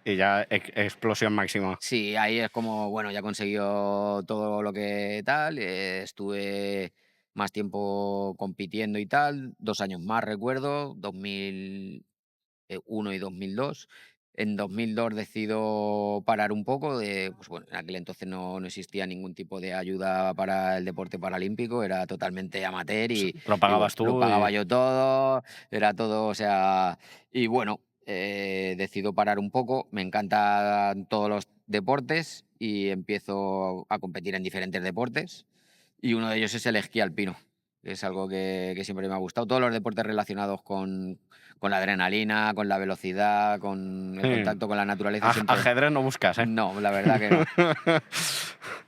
Y ya explosión máxima. Sí, ahí es como, bueno, ya he conseguido todo lo que tal, estuve más tiempo compitiendo y tal, 2 años más recuerdo, 2001 y 2002. En 2002 decido parar un poco pues bueno, en aquel entonces no existía ningún tipo de ayuda para el deporte paralímpico, era totalmente amateur Lo y bueno, pagabas lo tú pagaba y. yo todo, era todo, o sea, y bueno, decido parar un poco, me encantan todos los deportes y empiezo a competir en diferentes deportes y uno de ellos es el esquí alpino, que es algo que siempre me ha gustado. Todos los deportes relacionados con la adrenalina, con la velocidad, con el Sí. contacto con la naturaleza siempre. Ajedrez no buscas, ¿eh? No, la verdad que no.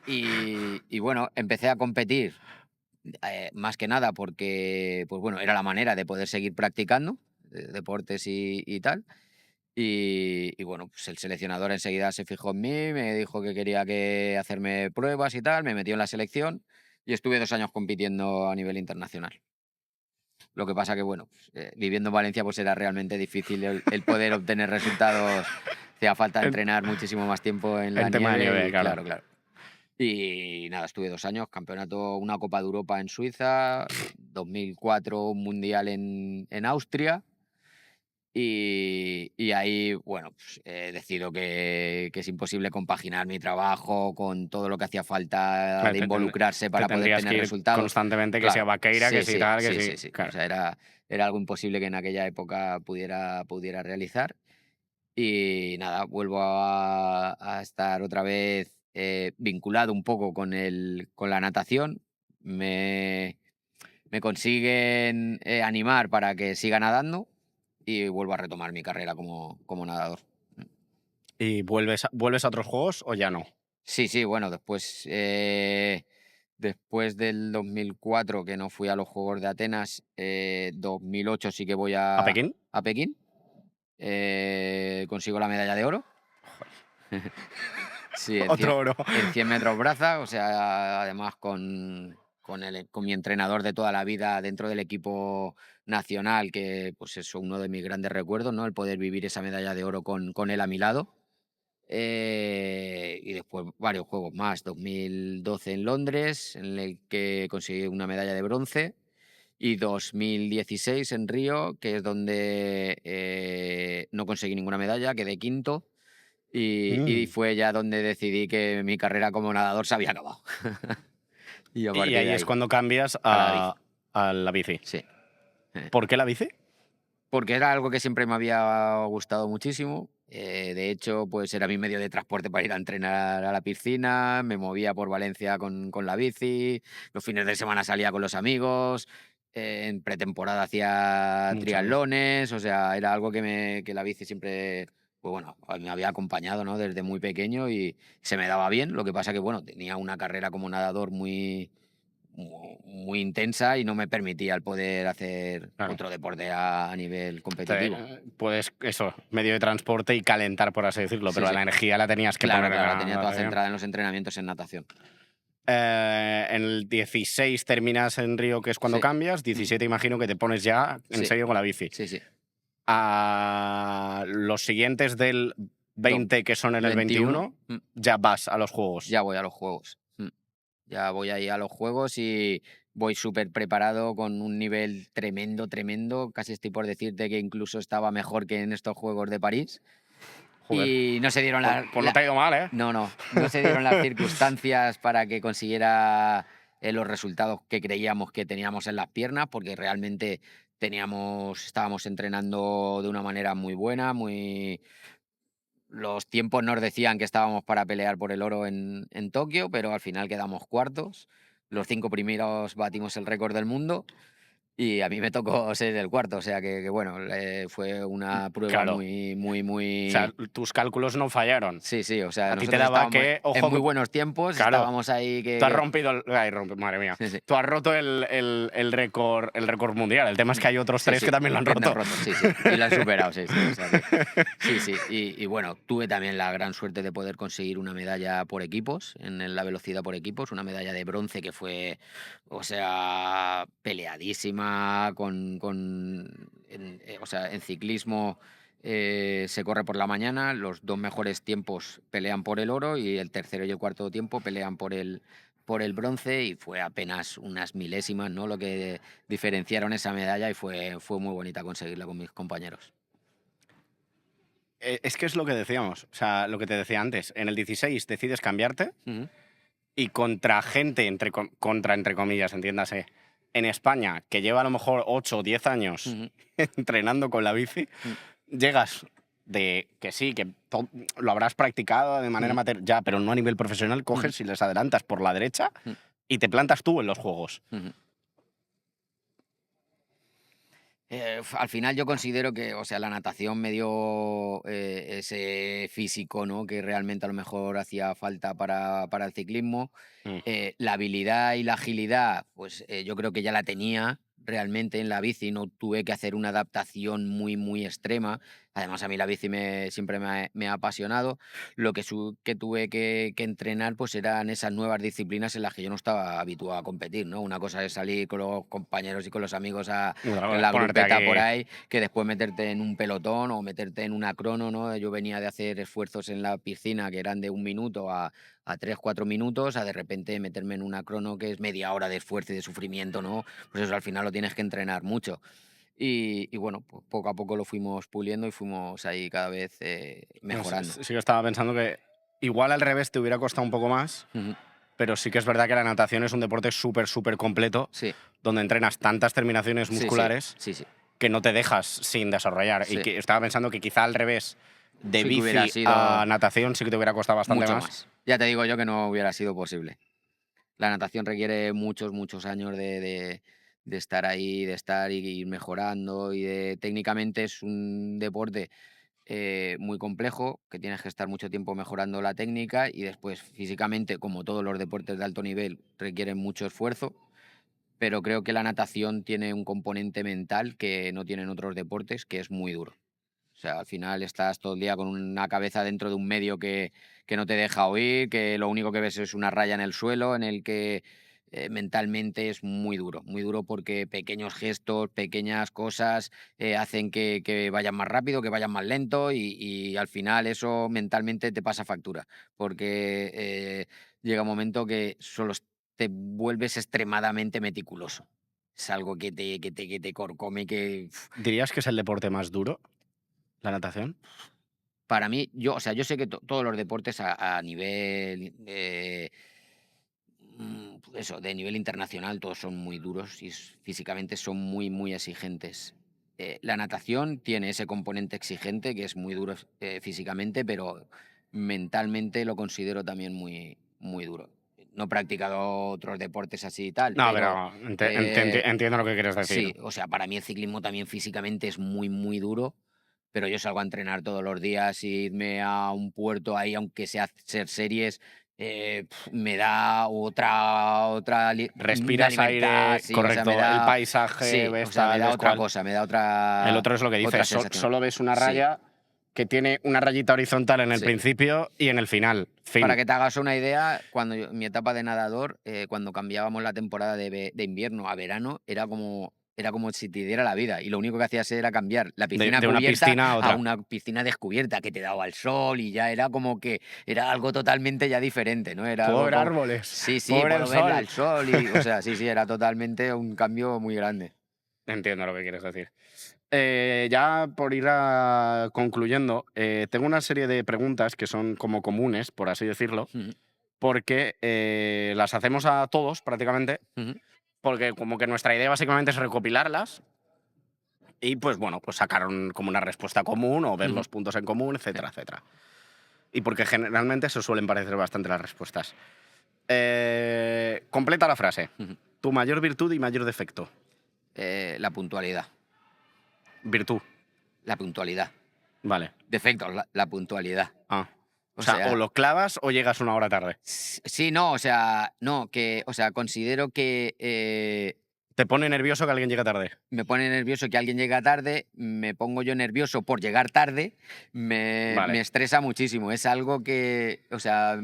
Y bueno, empecé a competir, más que nada porque, pues bueno, era la manera de poder seguir practicando, deportes y tal. Y bueno, pues el seleccionador enseguida se fijó en mí, me dijo que quería hacerme pruebas y tal, me metió en la selección y estuve 2 años compitiendo a nivel internacional. Lo que pasa que, bueno, pues, viviendo en Valencia, pues era realmente difícil el poder obtener resultados. Hacía falta En, entrenar muchísimo más tiempo en la en tema de nieve nieve, y claro. claro, claro. Y nada, estuve 2 años, campeonato, una Copa de Europa en Suiza, 2004 un mundial en Austria. Y ahí, bueno, pues, decido que es imposible compaginar mi trabajo con todo lo que hacía falta Claro, de involucrarse te para poder tendrías tener que ir resultados. constantemente, que sea Claro, vaqueira, que sí, si sí, tal, que sí, si... sí, sí. O Claro. sea, era algo imposible que en aquella época pudiera realizar. Y nada, vuelvo a estar otra vez vinculado un poco con la natación. Me, me consiguen animar para que siga nadando y vuelvo a retomar mi carrera como nadador. ¿Y vuelves a otros juegos o ya no? Sí, sí, bueno, después del 2004 que no fui a los Juegos de Atenas, 2008 sí que voy ¿A Pekín? a Pekín, consigo la medalla de oro. Sí, Otro oro. en 100 metros braza, o sea, además con mi entrenador de toda la vida dentro del equipo nacional, que pues es uno de mis grandes recuerdos, ¿no? El poder vivir esa medalla de oro con él a mi lado. Y después varios juegos más, 2012 en Londres, en el que conseguí una medalla de bronce, y 2016 en Río, que es donde no conseguí ninguna medalla, quedé quinto. Y Mm. fue ya donde decidí que mi carrera como nadador se había acabado. Y a Y partir de ahí es ahí, cuando cambias a la bici. a la bici. Sí. eh. ¿Por qué la bici? Porque era algo que siempre me había gustado muchísimo. De hecho, pues era mi medio de transporte para ir a entrenar a la piscina. Me movía por Valencia con la bici. Los fines de semana salía con los amigos. En pretemporada hacía Mucha bici. triatlones. O sea, era algo que la bici siempre, pues bueno, me había acompañado, ¿no? Desde muy pequeño y se me daba bien. Lo que pasa que, bueno, tenía una carrera como nadador muy intensa y no me permitía el poder hacer Claro. otro deporte a nivel competitivo. Puedes, eso, medio de transporte y calentar, por así decirlo, Sí, pero sí. la energía la tenías que Claro, poner en claro, la tenía la toda natación. centrada en los entrenamientos en natación. En el 16 terminas en Río, que es cuando Sí. cambias. 17 imagino que te pones ya en Sí, serio con la bici. sí, sí. A los siguientes del Do 20, que son en el 21, 21, ya vas a los juegos. ya voy a los juegos. Ya voy ahí a los juegos y voy súper preparado con un nivel tremendo, tremendo. Casi estoy por decirte que incluso estaba mejor que en estos Juegos de París. Joder, Y no se dieron pues no te ha ido mal, ¿eh? no se dieron las circunstancias para que consiguiera los resultados que creíamos que teníamos en las piernas, porque realmente estábamos entrenando de una manera muy buena, los tiempos nos decían que estábamos para pelear por el oro en Tokio, pero al final quedamos cuartos. Los 5 primeros batimos el récord del mundo y a mí me tocó ser el cuarto, o sea que bueno, fue una prueba Claro. muy, muy, O sea, muy. tus cálculos no fallaron. Sí, sí, o sea, A ti te nosotros daba estábamos que, en ojo, muy que... buenos tiempos, Claro, estábamos ahí tú has rompido madre mía. Sí, sí. Tú has roto el récord mundial. El tema es que hay otros Sí, tres sí, que también lo han piernas roto. rotas, sí, sí, y lo han superado, sí, sí, o sea que sí, sí, y bueno, tuve también la gran suerte de poder conseguir una medalla por equipos, la velocidad por equipos, una medalla de bronce que fue, o sea, peleadísima o sea, en ciclismo se corre por la mañana, los 2 mejores tiempos pelean por el oro y el tercero y el cuarto tiempo pelean por el bronce y fue apenas unas milésimas, ¿no? Lo que diferenciaron esa medalla y fue muy bonita conseguirla con mis compañeros. Es que es lo que decíamos, o sea, lo que te decía antes. En el 16 decides cambiarte Ujú, y contra gente, entre comillas, entiéndase, en España, que lleva a lo mejor 8 o 10 años ujú, entrenando con la bici, mm, llegas de que sí, que lo habrás practicado de manera mm, amateur, ya, pero no a nivel profesional, ujú, coges y les adelantas por la derecha mm, y te plantas tú en los juegos. ujú. Al final yo considero que, o sea, la natación me dio ese físico, ¿no? Que realmente a lo mejor hacía falta para el ciclismo. Mm. La habilidad y la agilidad, pues yo creo que ya la tenía realmente en la bici, no tuve que hacer una adaptación muy, muy extrema. Además, a mí la bici siempre me ha apasionado. Lo que tuve que entrenar, pues, eran esas nuevas disciplinas en las que yo no estaba habituado a competir, ¿no? Una cosa es salir con los compañeros y con los amigos Y otra en cosa es la ponerte grupeta por aquí. ahí, que después meterte en un pelotón o meterte en una crono, ¿no? Yo venía de hacer esfuerzos en la piscina que eran de 1 minuto a 3, 4 minutos, a de repente meterme en una crono que es media hora de esfuerzo y de sufrimiento, ¿no? Pues eso al final lo tienes que entrenar mucho. Y bueno, pues poco a poco lo fuimos puliendo y fuimos ahí cada vez No sé, mejorando. sí que estaba pensando que igual al revés te hubiera costado un poco más, Ujú. pero sí que es verdad que la natación es un deporte súper, súper completo, Sí, donde entrenas tantas terminaciones sí, sí, musculares sí, sí, que no te dejas sin desarrollar. Y sí. que estaba pensando que quizá al revés, de Sí que hubiera bici a sido natación, sí que te hubiera costado bastante mucho más. más. Ya te digo yo que no hubiera sido posible. La natación requiere muchos, muchos años de estar ahí, de estar y ir mejorando y técnicamente es un deporte muy complejo, que tienes que estar mucho tiempo mejorando la técnica y después físicamente, como todos los deportes de alto nivel, requieren mucho esfuerzo, pero creo que la natación tiene un componente mental que no tienen otros deportes, que es muy duro. O sea, al final estás todo el día con una cabeza dentro de un medio que no te deja oír, que lo único que ves es una raya en el suelo, en el que mentalmente es muy duro porque pequeños gestos, pequeñas cosas hacen que vayan más rápido, que vayan más lento y al final eso mentalmente te pasa factura, porque llega un momento que te vuelves extremadamente meticuloso. Es algo que te corcome, que ¿Dirías que es el deporte más duro, la natación? para mí, o sea, yo sé que todos los deportes a nivel, eso, de nivel internacional, todos son muy duros y físicamente son muy, muy exigentes. La natación tiene ese componente exigente que es muy duro físicamente, pero mentalmente lo considero también muy, muy duro. No he practicado otros deportes así y tal, No, pero pero entiendo lo que quieres decir. sí, o sea, para mí el ciclismo también físicamente es muy, muy duro, pero yo salgo a entrenar todos los días y irme a un puerto ahí, aunque sea hacer series, me da una Respiras libertad, aire, sí, o sea, correcto, el paisaje, sí, o ves sea, me tal, da ves otra cual. cosa, me da El otro es lo que otra dices, sensación. solo ves una Sí, raya que tiene una rayita horizontal en el sí. principio y en el final. Para Fin. que te hagas una idea, en mi etapa de nadador, cuando cambiábamos la temporada de invierno a verano, era como si te diera la vida. Y lo único que hacías era cambiar la piscina De una cubierta piscina a a otra. una piscina descubierta que te daba el sol y ya era como que era algo totalmente ya diferente, ¿no? Era Puedo algo ver como, árboles, sí, puedo sí, ver el puedo verla sol. al sol y, o sea, sí, sí, era totalmente un cambio muy grande. Entiendo lo que quieres decir. Ya por ir concluyendo, tengo una serie de preguntas que son como comunes, por así decirlo, Ujú, porque las hacemos a todos prácticamente, ujú, porque como que nuestra idea básicamente es recopilarlas y pues bueno, pues sacar como una respuesta común o ver ujú, los puntos en común, sí, etcétera, etcétera. Y porque generalmente se suelen parecer bastante las respuestas. Completa la frase. ujú. Tu mayor virtud y mayor defecto. La puntualidad, Virtud. la puntualidad. Vale. Defecto, la puntualidad. Ah. O O sea, o sea, lo clavas o llegas una hora tarde. Sí, no, o sea, no, o sea, considero que Te pone nervioso que alguien llegue tarde. me pone nervioso que alguien llegue tarde, me pongo yo nervioso por llegar tarde, me Vale. estresa muchísimo. Es algo que, o sea,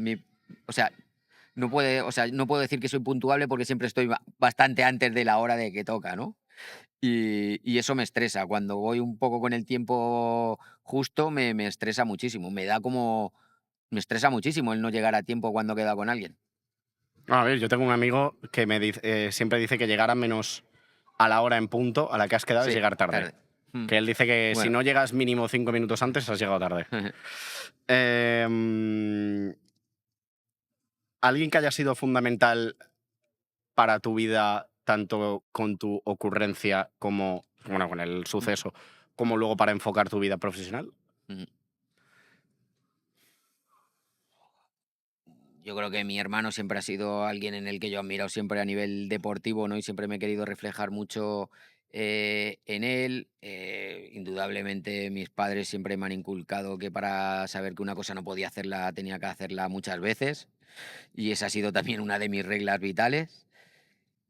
no puedo decir que soy puntuable porque siempre estoy bastante antes de la hora de que toca, ¿no? Y eso me estresa. Cuando voy un poco con el tiempo justo, me estresa muchísimo. Me estresa muchísimo el no llegar a tiempo cuando queda con alguien. A ver, yo tengo un amigo que siempre dice que llegar a menos a la hora en punto a la que has quedado es Sí, llegar tarde. tarde. Mm, Que él dice que si bueno. no llegas mínimo 5 minutos antes, has llegado tarde. Em, ¿Alguien que haya sido fundamental para tu vida, tanto con tu ocurrencia como, bueno, con el Mm, suceso, como luego para enfocar tu vida profesional? mm. Yo creo que mi hermano siempre ha sido alguien en el que yo he admirado siempre a nivel deportivo, ¿no? Y siempre me he querido reflejar mucho en él. Indudablemente mis padres siempre me han inculcado que para saber que una cosa no podía hacerla, tenía que hacerla muchas veces. Y esa ha sido también una de mis reglas vitales.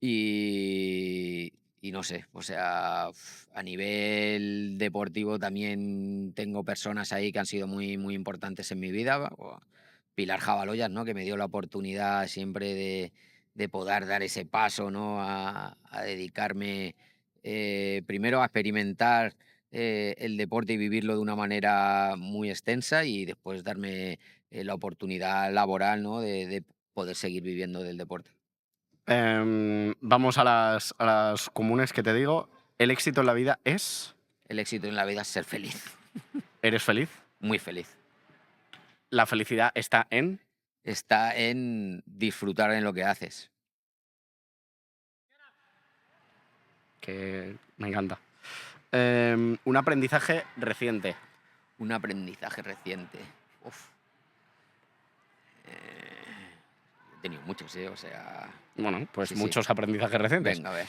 Y, y no sé, o sea, a nivel deportivo también tengo personas ahí que han sido muy, muy importantes en mi vida. Pilar Jabaloyas, ¿no? Que me dio la oportunidad siempre de poder dar ese paso, ¿no? A dedicarme primero a experimentar el deporte y vivirlo de una manera muy extensa y después darme la oportunidad laboral, ¿no? De poder seguir viviendo del deporte. Vamos a las comunes que te digo. ¿El éxito en la vida es? El éxito en la vida es ser feliz, ¿Eres feliz? muy feliz. ¿La felicidad está en? Está en disfrutar en lo que haces. Que me encanta. Un aprendizaje reciente. Un aprendizaje reciente. Uf, he tenido muchos, ¿eh? O sea, Bueno, pues sí, sí. muchos aprendizajes recientes. Venga, a ver,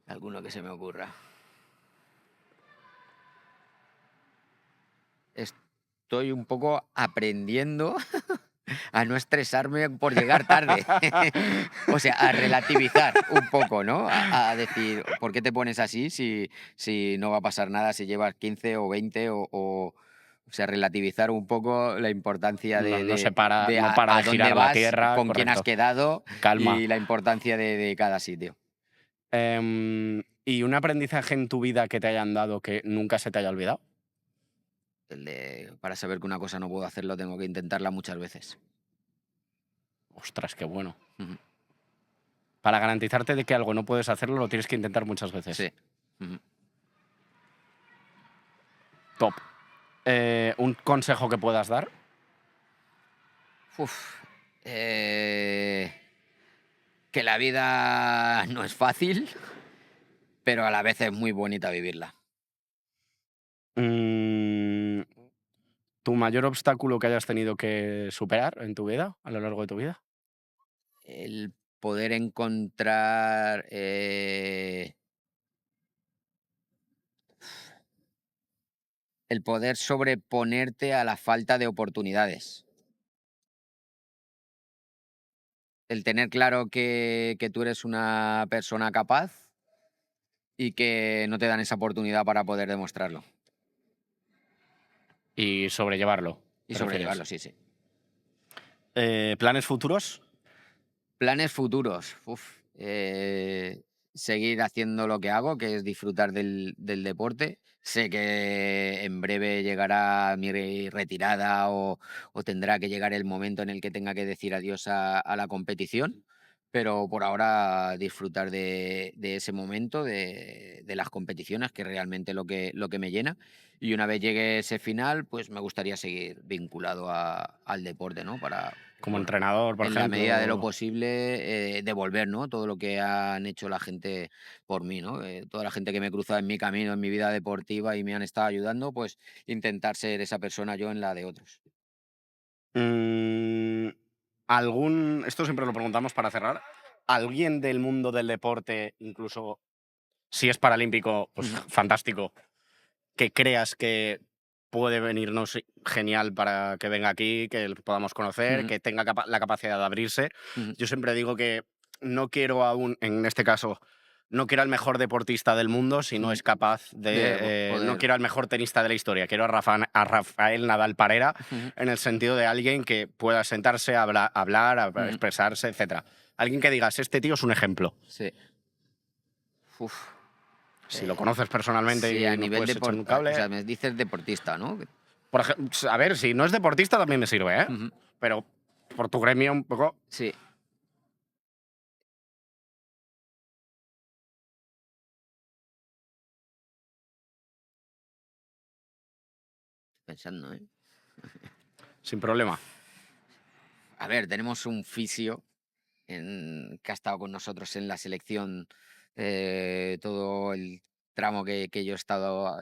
alguno que se me ocurra. Estoy un poco aprendiendo a no estresarme por llegar tarde. O sea, a relativizar un poco, ¿no? A decir, ¿por qué te pones así si no va a pasar nada si llevas 15 o 20 o sea, relativizar un poco la importancia No, de, no se de, para, de no a, para a de dónde girar la vas, tierra, con quién has correcto. quedado Calma. y la importancia de cada sitio. ¿Y un aprendizaje en tu vida que te hayan dado que nunca se te haya olvidado? Para saber que una cosa no puedo hacerlo, tengo que intentarla muchas veces. Ostras, qué bueno. Ujú. Para garantizarte de que algo no puedes hacerlo, lo tienes que intentar muchas veces. Sí. Ujú. Top. ¿Un consejo que puedas dar? Uf, que la vida no es fácil, pero a la vez es muy bonita vivirla. Mm, ¿Tu mayor obstáculo que hayas tenido que superar en tu vida, a lo largo de tu vida? El poder encontrar el poder sobreponerte a la falta de oportunidades. El tener claro que tú eres una persona capaz y que no te dan esa oportunidad para poder demostrarlo. Y sobrellevarlo, Y ¿te sobrellevarlo, refieres? sí, sí. ¿Planes futuros? Planes futuros. Seguir haciendo lo que hago, que es disfrutar del deporte. Sé que en breve llegará mi retirada o tendrá que llegar el momento en el que tenga que decir adiós a la competición, pero por ahora disfrutar de ese momento, de las competiciones, que es realmente lo que me llena. Y una vez llegue ese final, pues me gustaría seguir vinculado al deporte, ¿no? Para, Como bueno, entrenador, por en la medida de lo ejemplo. posible, devolver, ¿no? Todo lo que han hecho la gente por mí, ¿no? Toda la gente que me cruza en mi camino, en mi vida deportiva y me han estado ayudando, pues intentar ser esa persona yo en la de otros. Mm, esto siempre lo preguntamos para cerrar, ¿alguien del mundo del deporte, incluso si es paralímpico, pues Ujú, fantástico, que creas que puede venirnos genial para que venga aquí, que le podamos conocer, ujú, que tenga la capacidad de abrirse? ujú. Yo siempre digo que no quiero aún, en este caso, no quiero al mejor deportista del mundo si no Ujú. es capaz De no poder. quiero al mejor tenista de la historia, quiero a Rafael Nadal Parera Ujú, en el sentido de alguien que pueda sentarse, hablar, ujú. expresarse, etcétera. Alguien que digas, este tío es un ejemplo. Sí. Uf. Si lo conoces personalmente Sí, a y nos nivel puedes echar un o cable. sea, me dices deportista, ¿no? Por a ver, si no es deportista también me sirve, ¿eh? Ujú. Pero por tu gremio un poco. Sí, pensando, ¿eh? Sin problema. A ver, tenemos un fisio que ha estado con nosotros en la selección todo el tramo que yo he estado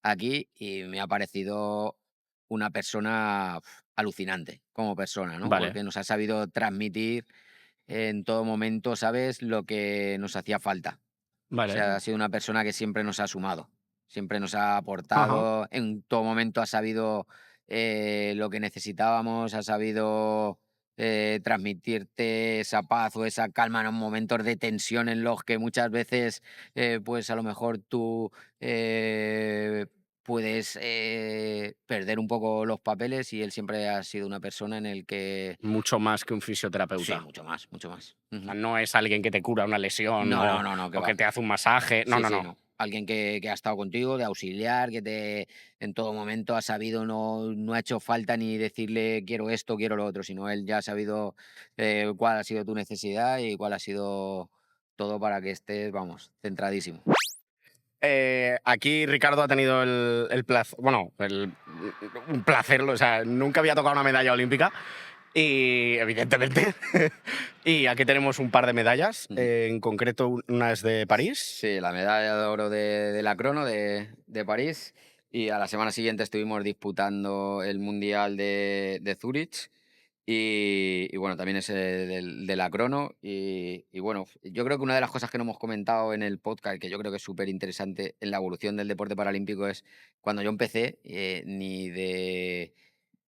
aquí y me ha parecido una persona alucinante como persona, ¿no? Vale, Porque nos ha sabido transmitir en todo momento, ¿sabes?, lo que nos hacía falta. O vale. sea, ha sido una persona que siempre nos ha sumado, siempre nos ha Ajá. aportado, en todo momento ha sabido lo que necesitábamos, ha sabido transmitirte esa paz o esa calma en momentos de tensión en los que muchas veces, pues a lo mejor tú puedes perder un poco los papeles y él siempre ha sido una persona en el que... Mucho más que un Sí, fisioterapeuta. mucho más, mucho más. O sea, Ujú. no es alguien que te cura una lesión No, no, no, no, que o va. que te hace un masaje. No, Sí, no, sí, no. no. Alguien que ha estado contigo, de auxiliar, que te en todo momento ha sabido, no ha hecho falta ni decirle quiero esto, quiero lo otro, sino él ya ha sabido cuál ha sido tu necesidad y cuál ha sido todo para que estés, vamos, centradísimo. Aquí Ricardo ha tenido el placer, bueno, un placer, o sea, nunca había tocado una medalla olímpica y evidentemente, y aquí tenemos un par de medallas, Ujú. en concreto una es de París. Sí, la medalla de oro de la crono de París y a la semana siguiente estuvimos disputando el Mundial de Zúrich y bueno, también ese de la crono y bueno, yo creo que una de las cosas que no hemos comentado en el podcast, que yo creo que es súper interesante en la evolución del deporte paralímpico es cuando yo empecé, ni de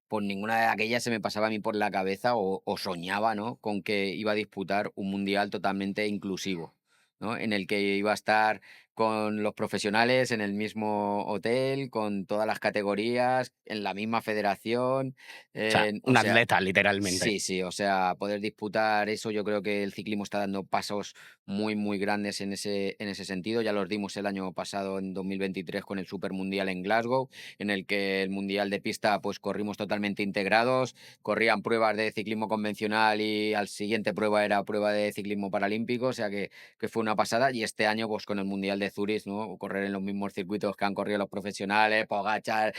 por ninguna de aquellas se me pasaba a mí por la cabeza o soñaba, ¿no? Con que iba a disputar un mundial totalmente inclusivo, ¿no? En el que iba a estar con los profesionales en el mismo hotel, con todas las categorías, en la misma federación, O sea, o un sea, atleta, literalmente. sí, sí, o sea, poder disputar eso, yo creo que el ciclismo está dando pasos muy, muy grandes en ese sentido. Ya los dimos el año pasado, en 2023, con el Super Mundial en Glasgow, en el que el Mundial de pista, pues corrimos totalmente integrados, corrían pruebas de ciclismo convencional y al siguiente prueba era prueba de ciclismo paralímpico, o sea que fue una pasada. Y este año, pues con el Mundial de Zurich, ¿no? Correr en los mismos circuitos que han corrido los profesionales, Pogačar,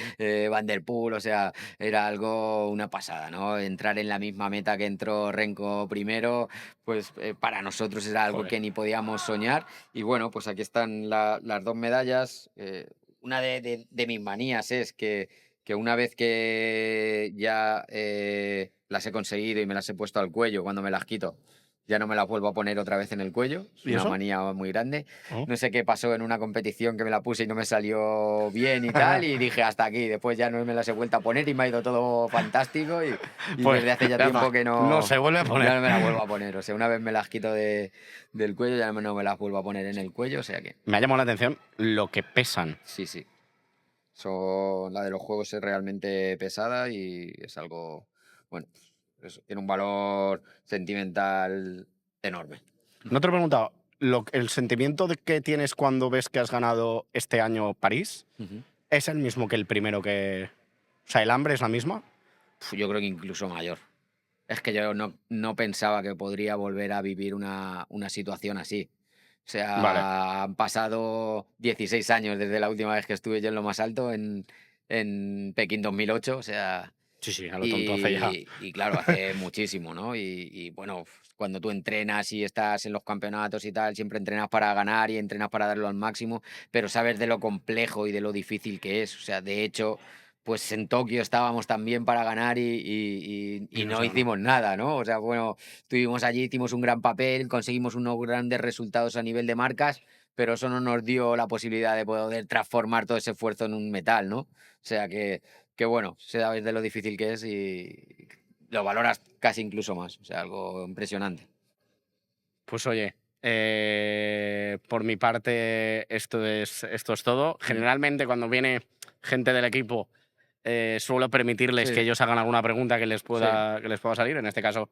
Van der Poel, o sea, era algo, una pasada, ¿no? Entrar en la misma meta que entró Renko primero, pues para nosotros era algo Joder. que ni podíamos soñar. Y bueno, pues aquí están las dos medallas. Una de mis manías es que una vez que ya las he conseguido y me las he puesto al cuello, cuando me las quito, ya no me las vuelvo a poner otra vez en el cuello. Es ¿Y una eso? manía muy grande. Oh. No sé qué pasó en una competición que me la puse y no me salió bien y tal, y dije hasta aquí. Después ya no me las he vuelto a poner y me ha ido todo fantástico y Pues desde hace ya ya tiempo está, que no se vuelve a ya poner. no me las vuelvo a poner. O sea, una vez me las quito del cuello, ya no me las vuelvo a poner en el cuello, o sea que Me ha llamado la atención lo que pesan. sí, sí. La de los juegos es realmente pesada y es algo, bueno, tiene un valor sentimental enorme. No te lo he preguntado, el sentimiento que tienes cuando ves que has ganado este año París Ujú. es el mismo que el primero que... O sea, ¿el hambre es la misma? Yo creo que incluso mayor. Es que yo no pensaba que podría volver a vivir una situación así. O Vale. sea, han pasado 16 años desde la última vez que estuve yo en lo más alto, en Pekín 2008, o sea, Sí, sí, a lo tonto hace ya. y claro, hace muchísimo, ¿no? Y bueno, cuando tú entrenas y estás en los campeonatos y tal, siempre entrenas para ganar y entrenas para darlo al máximo, pero sabes de lo complejo y de lo difícil que es. O sea, de hecho, pues en Tokio estábamos también para ganar Y y no no se ganó. hicimos nada, ¿no? O sea, bueno, estuvimos allí, hicimos un gran papel, conseguimos unos grandes resultados a nivel de marcas, pero eso no nos dio la posibilidad de poder transformar todo ese esfuerzo en un metal, ¿no? O sea que bueno, sabes de lo difícil que es y lo valoras casi incluso más. O sea, algo impresionante. Pues oye, por mi parte esto es todo. Mm. Generalmente cuando viene gente del equipo suelo permitirles que Sí, ellos hagan alguna pregunta sí. que les pueda salir. En este caso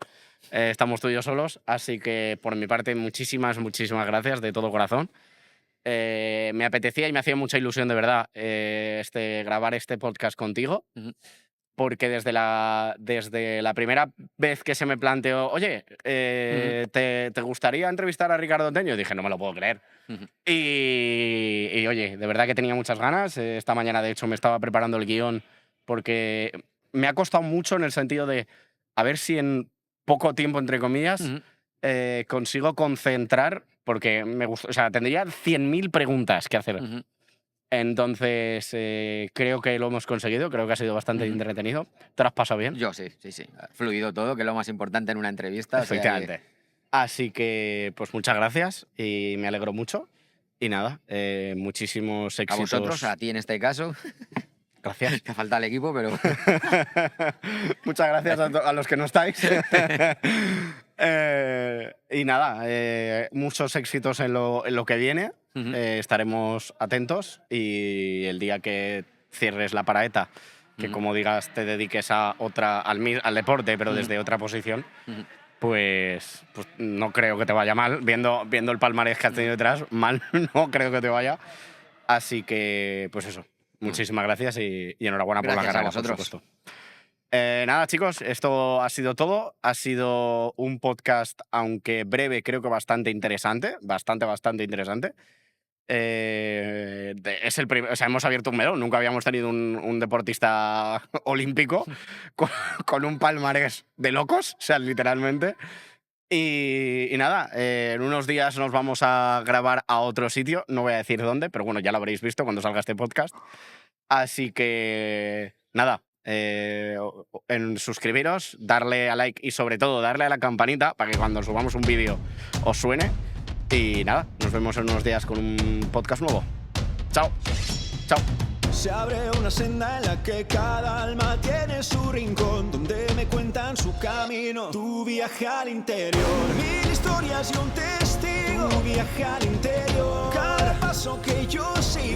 estamos tú y yo solos. Así que por mi parte muchísimas, muchísimas gracias de todo corazón. Me apetecía y me hacía mucha ilusión de verdad grabar este podcast contigo. Ujú, Porque desde la primera vez que se me planteó, oye, ujú, ¿te gustaría entrevistar a Ricardo Teño? Dije, no me lo puedo creer. ujú, Y oye, de verdad que tenía muchas ganas. Esta mañana, de hecho, me estaba preparando el guión porque me ha costado mucho en el sentido de a ver si en poco tiempo, entre comillas, ujú, consigo concentrar, porque me gusta, o sea, tendría 100.000 preguntas que hacer. ujú, Entonces, creo que lo hemos conseguido, creo que ha sido bastante ujú. entretenido. ¿Te lo has pasado bien? Yo sí, sí, sí. Ha fluido todo, que es lo más importante en una entrevista. O sea que Efectivamente. Así que, pues muchas gracias y me alegro mucho. Y nada, muchísimos a vosotros, éxitos. a ti en este caso. Gracias. Que falta el equipo, pero... Muchas gracias a los que no estáis. Y nada, muchos éxitos en lo que viene. Estaremos atentos y el día que cierres la paraeta, que como digas te dediques a al deporte, pero desde otra posición, pues no creo que te vaya mal. Viendo el palmarés que has tenido detrás, mal no creo que te vaya. Así que, pues eso. Muchísimas gracias y enhorabuena por la Gracias a carrera, por vosotros. supuesto. Nada, chicos, esto ha sido todo. Ha sido un podcast, aunque breve, creo que bastante interesante. Bastante interesante. Es el o sea, hemos abierto un melón. Nunca habíamos tenido un deportista olímpico con un palmarés de locos, o sea, literalmente. Y nada, en unos días nos vamos a grabar a otro sitio. No voy a decir dónde, pero bueno, ya lo habréis visto cuando salga este podcast. Así que nada, en suscribiros, darle a like y sobre todo darle a la campanita para que cuando subamos un vídeo os suene. Y nada, nos vemos en unos días con un podcast nuevo. Chao. Chao. Se abre una senda en la que cada alma tiene su rincón, donde me cuentan su camino, tu viaje al interior. 1000 historias y un testigo, tu viaje al interior. Cada paso que yo sigo